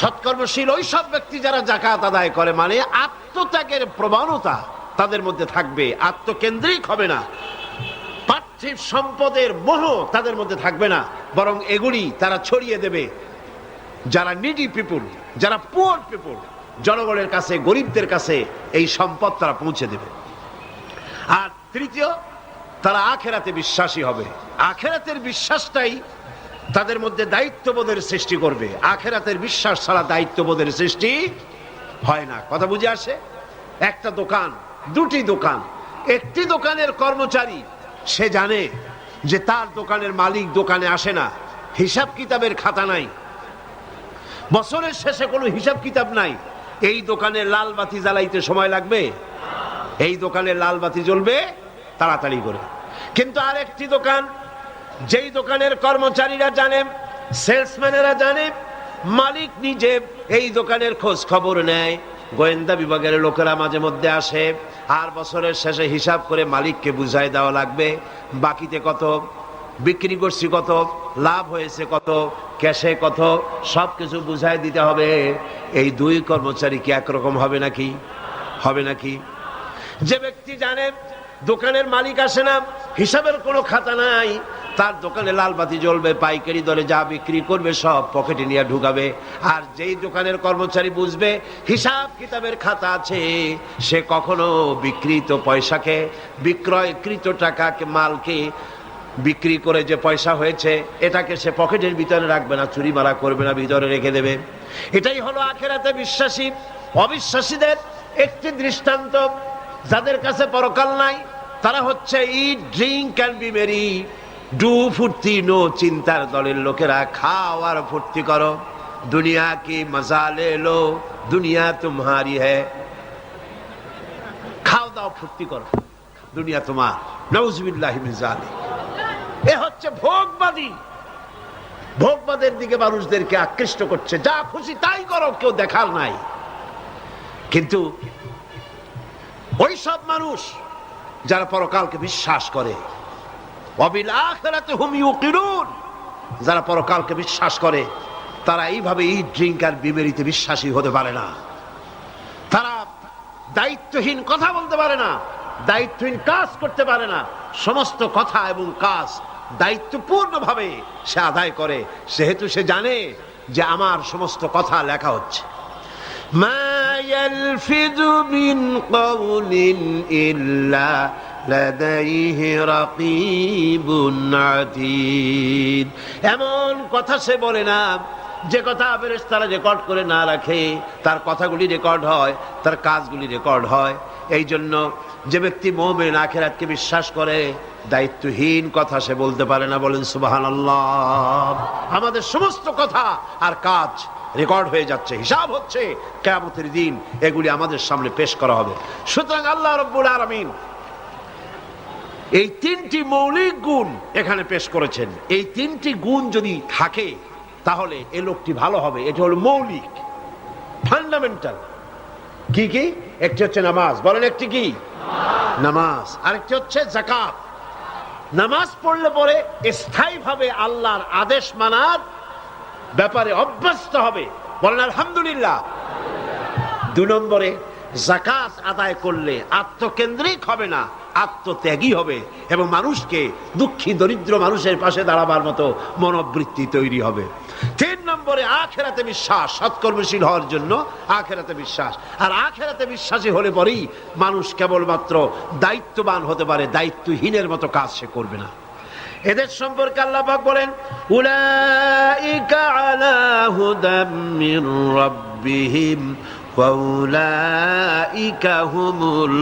সৎকর্মশীল ওই সব ব্যক্তি যারা যাকাত আদায় করে, মানে আত্মত্যাগের প্রবণতা তাদের মধ্যে থাকবে, আত্মকেন্দ্রিক হবে না, পার্থিব সম্পদের মোহ তাদের মধ্যে থাকবে না, বরং এগুলি তারা ছড়িয়ে দেবে যারা নিডি পিপুল, যারা পুয়ার পিপুল, জনগণের কাছে, গরিবদের কাছে এই সম্পদ তারা পৌঁছে দেবে। আর তৃতীয়, তারা আখেরাতে বিশ্বাসী হবে। আখেরাতের বিশ্বাসটাই তাদের মধ্যে দায়িত্ববোধের সৃষ্টি করবে। আখেরাতের বিশ্বাস ছাড়া দায়িত্ববোধের সৃষ্টি হয় না। কথা বুঝে আসে? একটা দোকান, দুটি দোকান, একটি দোকানের কর্মচারী সে জানে যে তার দোকানের মালিক দোকানে আসে না, হিসাব কিতাবের খাতা নাই, বছরের শেষে কোনো হিসাব কিতাব নাই। এই দোকানে লাল বাতি জ্বালাইতে সময় লাগবে? এই দোকানে লাল বাতি জ্বলবে তাড়াতাড়ি করে। কিন্তু আরেকটি দোকান, যেই দোকানের কর্মচারীরা জানে, সেলসম্যানেরা জানে, মালিক নিজে এই দোকানের খোঁজ খবর নেয়, গোয়েন্দা বিভাগের লোকেরা মাঝে মধ্যে আসে, আর বছরের শেষে হিসাব করে মালিককে বুঝাই দেওয়া লাগবে বাকিতে কত, বিক্রি করছি কত, লাভ হয়েছে কত, ক্যাশে কত, সব কিছু বুঝাই দিতে হবে। এই দুই কর্মচারী কি একরকম হবে নাকি? হবে নাকি? যে ব্যক্তি জানে দোকানের মালিক আসে না, হিসাবের কোনো খাতা নাই, তার দোকানে লাল বাতি জ্বলবে, পাইকারি দরে যা বিক্রি করবে সব পকেটে নিয়ে ঢুকাবে। আর যেই দোকানের কর্মচারী বুঝবে হিসাব কিতাবের খাতা আছে, সে কখনো বিক্রিত পয়সাকে, বিক্রয়কৃত টাকাকে, মালকে বিক্রি করে যে পয়সা হয়েছে এটাকে সে পকেটের ভিতরে রাখবে না, চুরি মারা করবে না, ভিতরে রেখে দেবে। এটাই হলো আখিরাতে বিশ্বাসী। অবিশ্বাসীদের একটি দৃষ্টান্ত, যাদের কাছে পরকাল নাই, তারা হচ্ছে eat, drink and be merry, do ফুর্তি নো চিন্তার দলের লোকেরা। খাও আর ফুর্তি করো, দুনিয়া কি মজা লে লো, দুনিয়া তোমারি হ্যায়। খাও দাও ফুর্তি করো, দুনিয়া তোমার। নাউজুবিল্লাহি মিন যালিক। এ হচ্ছে ভোগবাদী। ভোগবাদের দিকে মানুষদেরকে আকৃষ্ট করছে, যা খুশি তাই করো, কেউ দেখার নাই। কিন্তু ওই সব মানুষ যারা পরকালকে বিশ্বাস করে, ওয়াবিল আখিরাতি হুম ইউকিনুন, যারা পরকালকে বিশ্বাস করে, তারা এইভাবে ইট, ড্রিঙ্ক আর বিমেরিতে বিশ্বাসী হতে পারে না। তারা দায়িত্বহীন কথা বলতে পারে না, দায়িত্বহীন কাজ করতে পারে না। সমস্ত কথা এবং কাজ দায়িত্বপূর্ণভাবে সে আদায় করে, সেহেতু সে জানে যে আমার সমস্ত কথা লেখা হচ্ছে। মা ইয়ালফিযু মিন কাওলিন ইল্লা লাদাইহি রাকীবুন আতীদ। এমন কথা সে বলে না যে কথা ফেরেশতারা রেকর্ড করে না রাখে। তার কথাগুলি রেকর্ড হয়, তার কাজগুলি রেকর্ড হয়। এই জন্য যে ব্যক্তি মুমিন, আখিরাতকে বিশ্বাস করে, দায়িত্বহীন কথা সে বলতে পারে না। বলেন সুবহানাল্লাহ। আমাদের সমস্ত কথা আর কাজ রেকর্ড হয়ে যাচ্ছে, হিসাব হচ্ছে কিয়ামতের দিন, এগুলি আমাদের সামনে পেশ করা হবে। সুতরাং আল্লাহ রাব্বুল আলামিন এই তিনটি মৌলিক গুণ এখানে পেশ করেছেন। এই তিনটি গুণ যদি থাকে তাহলে এই লোকটি ভালো হবে। এটা হলো মৌলিক, ফান্ডামেন্টাল। কি কি? একটি হচ্ছে নামাজ, বলেন একটি কি? নামাজ। আরেকটি হচ্ছে যাকাত। নামাজ পড়লে পরে স্থায়ীভাবে আল্লাহর আদেশ মানার ব্যাপারে অভ্যস্ত হবে, বলেন আলহামদুলিল্লাহ। 2 নম্বরে যাকাত আদায় করলে আত্মকেন্দ্রিক হবে না, আত্মত্যাগী হবে এবং মানুষকে, দুঃখী দরিদ্র মানুষের পাশে দাঁড়াবার মতো মনোবৃত্তি তৈরি হবে। 3 নম্বরে আখিরাতে বিশ্বাস, সৎকর্মশীল হওয়ার জন্য আখিরাতে বিশ্বাস। আর আখিরাতে বিশ্বাসী হলে পরেই মানুষ কেবলমাত্র দায়িত্ববান হতে পারে, দায়িত্বহীনের মতো কাজ সে করবে না। এদের সম্পর্কে আল্লাহ পাক বলেন, উলাইকা আলা হুদাম মির রাব্বিহিম ওয়া উলাইকা হুমুল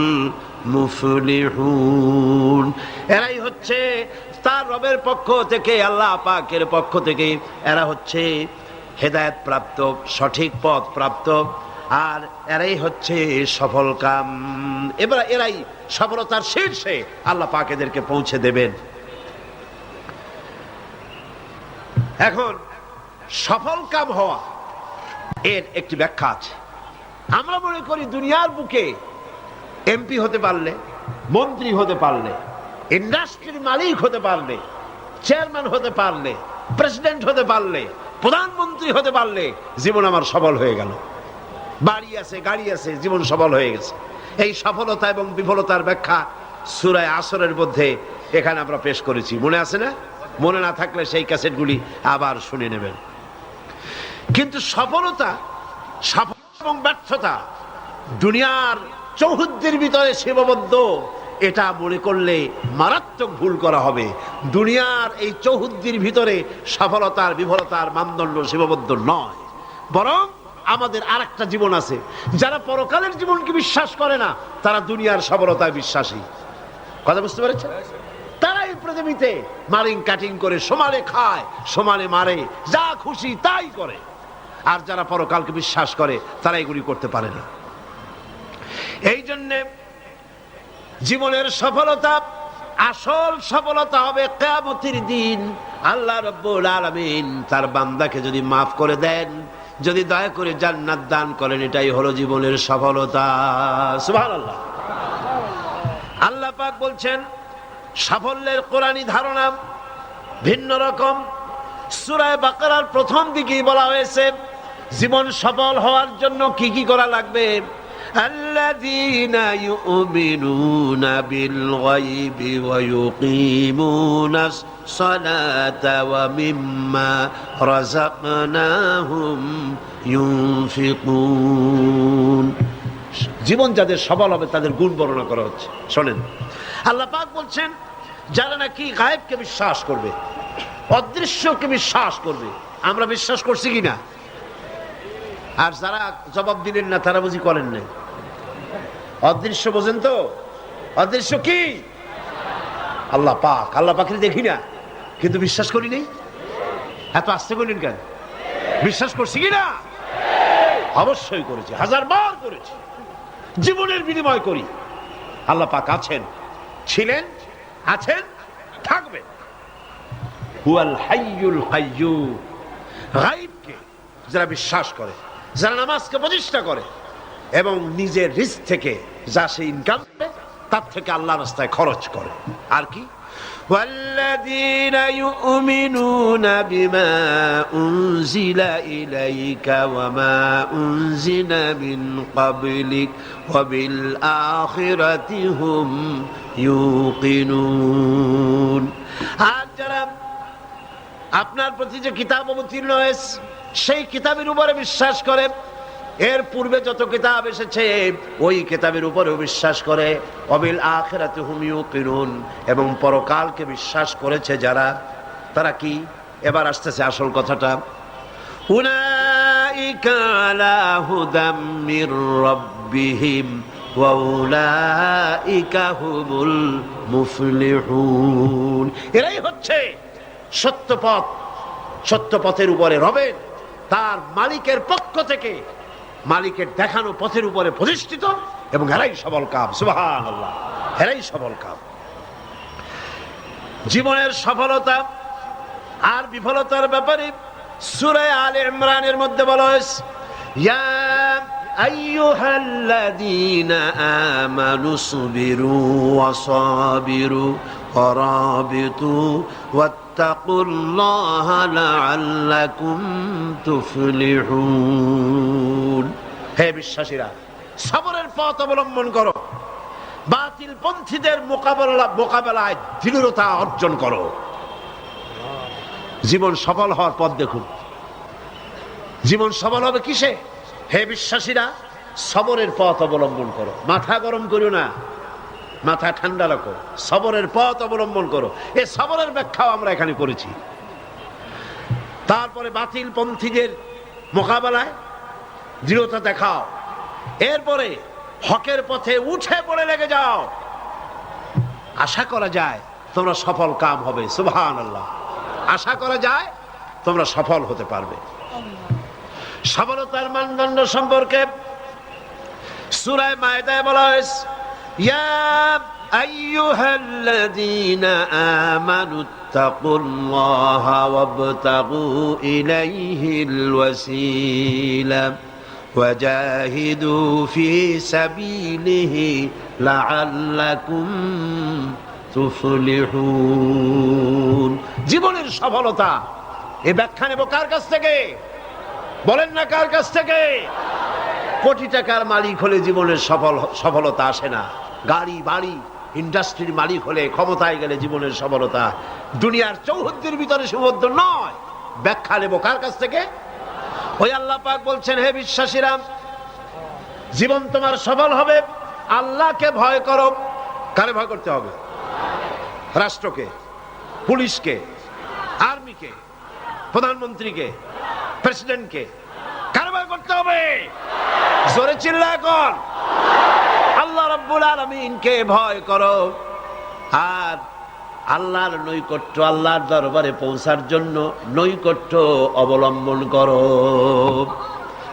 মুফলিহুন। এরাই হচ্ছে তার রবের পক্ষ থেকে, আল্লাহ পাকের পক্ষ থেকে এরা হচ্ছে হেদায়েত প্রাপ্ত, সঠিক পথ প্রাপ্ত, আর এরাই হচ্ছে সফল কাম। এবার এরাই সফলতার শীর্ষে আল্লাহ পাক এদেরকে পৌঁছে দেবেন। এখন সফল কাম হওয়া এর একটি ব্যাখ্যা আছে। আমরা মনে করি দুনিয়ার বুকে এমপি হতে পারলে, মন্ত্রী হতে পারলে, ইন্ডাস্ট্রির মালিক হতে পারলে, চেয়ারম্যান হতে পারলে, প্রেসিডেন্ট হতে পারলে, প্রধানমন্ত্রী হতে পারলে জীবন আমার সফল হয়ে গেল। বাড়ি আছে, গাড়ি আছে, জীবন সফল হয়ে গেছে। এই সফলতা এবং বিফলতার ব্যাখ্যা সূরা আসরের মধ্যে এখানে আমরা পেশ করেছি, মনে আছে না? মনে না থাকলে সেই ক্যাসেটগুলি আবার শুনে নেবেন। কিন্তু সফলতা, এবং ব্যর্থতা দুনিয়ার চৌহদ্দির ভিতরে সীমাবদ্ধ, এটা মনে করলে মারাত্মক ভুল করা হবে। দুনিয়ার এই চৌহদ্দির ভিতরে সফলতার বিফলতার মানদণ্ড সীমাবদ্ধ নয়, বরং আমাদের আরেকটা জীবন আছে। যারা পরকালের জীবনকে বিশ্বাস করে না, তারা দুনিয়ার সফলতায় বিশ্বাসী। কথা বুঝতে পেরেছেন? তারা এই পৃথিবীতে মারিং কাটিং করে সমানে খায়, সমানে মারে, যা খুশি তাই করে। আর যারা পরকালকে বিশ্বাস করে তারা এগুলি করতে পারে না। এই জন্যে জীবনের সফলতা, আসল সফলতা হবে কিয়ামতের দিন। আল্লাহ রাব্বুল আলামিন তার বান্দাকে যদি মাফ করে দেন, যদি দয়া করে জান্নাত দান করেন, এটাই হলো জীবনের সফলতা। সুবহানাল্লাহ। আল্লাহ পাক বলছেন সাফল্যের কোরআনী ধারণা ভিন্ন রকম। সূরা বাকারার প্রথম দিকেই বলা হয়েছে জীবন সফল হওয়ার জন্য কি কি করা লাগবে। الذين يؤمنون بالغيب ويقيمون الصلاة ومما رزقناهم ينفقون। জীবন যাদের সফল হবে তাদের গুণ বর্ণনা করা হচ্ছে। শোনেন, আল্লাহ পাক বলছেন যারা নাকি গায়েবকে বিশ্বাস করবে, অদৃশ্যকে বিশ্বাস করবে, আমরা বিশ্বাস করছি কিনা? আর যারা জবাব দিলেন না তারা বুঝি করেন নাই। অদৃশ্য বোঝেন তো? অদৃশ্য কি? আল্লাহ পাক। আল্লাহ পাকের দেখি না কিন্তু বিশ্বাস করি নেই। এত আস্তে করলেন কেন? বিশ্বাস করছি কিনা? অবশ্যই করেছি, হাজারবার করেছি, জীবনের বিনিময় করি। আল্লাহ পাক আছেন, ছিলেন, আছেন, থাকবেন। হুয়াল হাইয়ুল কাইয়্যুম। গায়বকে যারা বিশ্বাস করে, যারা নামাজকে প্রতিষ্ঠা করে এবং নিজের রিস্ক থেকে যা সে ইনকাম করে তার থেকে আল্লাহর রাস্তায় খরচ করে। আর কি? والذين يؤمنون بما أنزل إليك وما أنزل من قبلك وبالآخرة هم يوقنون। আর যারা আপনার প্রতি যে কিতাব অবতীর্ণ হয়েছে সেই কিতাবের উপরে বিশ্বাস করে, এর পূর্বে যত কিতাব এসেছে ওই কিতাবের উপরেও বিশ্বাস করে, ওয়াবিল আখিরাতি হুম ইউকিনুন, এবং পরকালকে বিশ্বাস করেছে যারা, তারা কি? এবার আসতেছে আসল কথাটা। উলাইকা আলা হুদাম মির রাব্বিহিম ওয়া উলাইকা হুমুল মুফলিহুন। এরাই হচ্ছে সত্য পথ, সত্য পথের উপরে রবেন তার মালিকের পক্ষ থেকে, মালিকের দেখানো পথের উপরে প্রতিষ্ঠিত, এবং এরাই সবল কাম। সুবহানাল্লাহ, এরাই সবল কাম। জীবনের সফলতা আর বিফলতার ব্যাপারে সূরা আলে ইমরানের মধ্যে বলা হয়েছে, ইয়া আইয়ুহাল্লাযীনা আমানু সুবিরু ওয়া সাবিরু ওয়া রাবিতু ওয়াত্তাকুল্লাহা লাআল্লাকুম তুফলিহুন। হে বিশ্বাসীরা, সবরের পথ অবলম্বন করো, বাতিল পন্থীদের মোকাবেলায় দৃঢ়তা অর্জন করো। জীবন সফল হওয়ার পথ দেখুন। জীবন সফল হবে কিসে? হে বিশ্বাসীরা, সবরের পথ অবলম্বন করো। মাথা গরম করো না, মাথা ঠান্ডা রাখো, সবরের পথ অবলম্বন করো। এই সবরের ব্যাখ্যাও আমরা এখানে করেছি। তারপরে বাতিল পন্থীদের মোকাবেলায় দৃঢ়তা দেখাও, এরপরে হকের পথে উঠে পড়ে লেগে যাও। আশা করা যায় তোমরা সফল কাম হবে। সুবহানাল্লাহ, আশা করা যায় তোমরা সফল হতে পারবে। সফলতার মানদণ্ড সম্পর্কে সূরা মায়েদায় বলা হয়েছে, ইয়া আইয়ুহাল্লাযীনা আমানুত্তাকুল্লাহা ওয়াবতাগু ইলাইহিল ওয়াসিলা ওয়াজাহিদু ফি সাবিলিহি লাআল্লাকুম তুফলিহুন। জীবনের সফলতা এই ব্যাখ্যা নেব কার কাছ থেকে? বলেন না কার কাছ থেকে? কোটি টাকার মালিক হলে জীবনের সফলতা আসে না। গাড়ি বাড়ি ইন্ডাস্ট্রির মালিক হলে, ক্ষমতায় গেলে জীবনের সফলতা দুনিয়ার চৌহদ্দির ভিতরে সীমাবদ্ধ নয়। ব্যাখ্যা নেব কার কাছ থেকে? ওই আল্লাহ পাক বলছেন, হে বিশ্বাসীরা, জীবন তোমার সফল হবে আল্লাহকে ভয় করো। কারে ভয় করতে হবে? রাষ্ট্রকে, পুলিশকে, আর্মিকে, প্রধানমন্ত্রীকে, প্রেসিডেন্টকে। কারে ভয় করতে হবে? জোরে চিল্লা এখন। আল্লাহ রাব্বুল আলামিনকে ভয় করো। আর আল্লাহর নৈকট্য, আল্লাহর দরবারে পৌঁছার জন্য নৈকট্য অবলম্বন করো,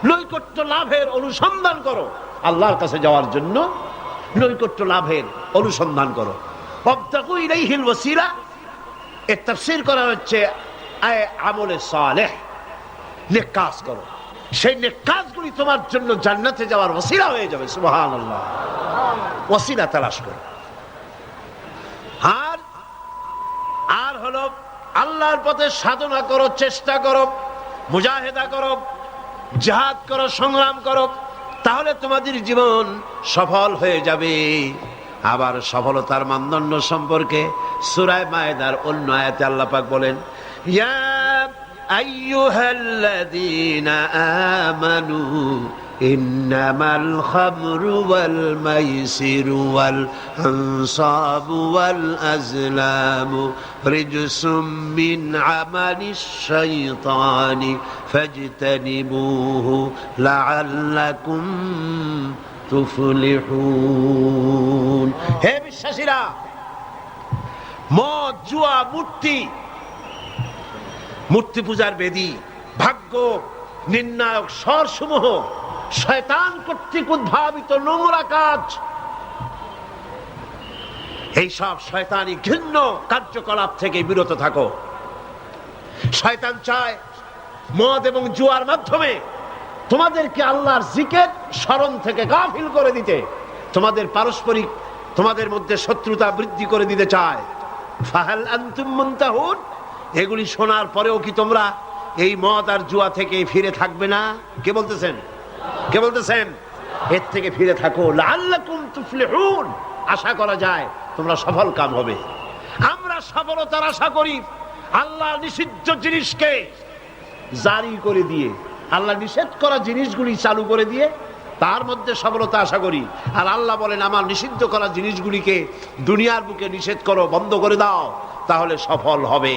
নৈকট্য লাভের অনুসন্ধান করো। আল্লাহর কাছে যাওয়ার জন্য নৈকট্য লাভের অনুসন্ধান করো। ওয়াবতাগু ইলাইহিল ওয়াসিলা, এর তাফসীর করা হচ্ছে আমলে সালেহ, নেক কাজ করো। সেই নেক কাজগুলি তোমার জন্য জান্নাতে যাওয়ার ওসিলা হয়ে যাবে। সুবহানাল্লাহ, ওসিলা তালাশ করো। আর হলো আল্লাহর পথে সাধনা করো, চেষ্টা করো, মুজাহিদা করো, জিহাদ করো, সংগ্রাম করো। তাহলে তোমাদের জীবন সফল হয়ে যাবে। আবার সফলতার মানদণ্ড সম্পর্কে সূরা মায়েদার অন্য আয়াতে আল্লাহ পাক বলেন, ইয়া আইয়ুহাল্লাযীনা আমানু ইন্নামাল খামরু ওয়াল মাইসিরু ওয়াল আনসাবু ওয়াল আজলামু রিজসুম মিন আমালিশ শাইতানি ফাজতানিবুহু লাআল্লাকুম তুফলিহুন। হে বিশ্বাসীরা, মদ, জুয়া, মূর্তি পূজার বেদী, ভাগ্য নির্ণায়ক স্বরসমূহ শয়তান কর্তৃক উদ্ভাবিত নোংরা কাজ, এই সব শয়তানি ঘৃণ্য কার্যকলাপ থেকে বিরত থাকো। শয়তান চায় মদ এবং জুয়ার মাধ্যমে তোমাদেরকে আল্লাহর জিকির স্মরণ থেকে গাফিল করে দিতে, তোমাদের পারস্পরিক তোমাদের মধ্যে শত্রুতা বৃদ্ধি করে দিতে চায়। ফাহাল আনতুম মুনতাহুন, এগুলি শোনার পরেও কি তোমরা এই মদ আর জুয়া থেকে ফিরে থাকবে না? কে বলতেছেন? কে বলতেছেন? এর থেকে ফিরে থাকো, লাআল্লাকুম তুফলিহুন, আশা করা যায় তোমরা সফল কাম হবে। আমরা সফলতার আশা করি আল্লাহ নিষিদ্ধ জিনিসকে জারি করে দিয়ে, আল্লাহ নিষেধ করা জিনিসগুলি চালু করে দিয়ে তার মধ্যে সফলতা আশা করি। আর আল্লাহ বলেন, আমার নিষিদ্ধ করা জিনিসগুলিকে দুনিয়ার বুকে নিষেধ করো, বন্ধ করে দাও, তাহলে সফল হবে।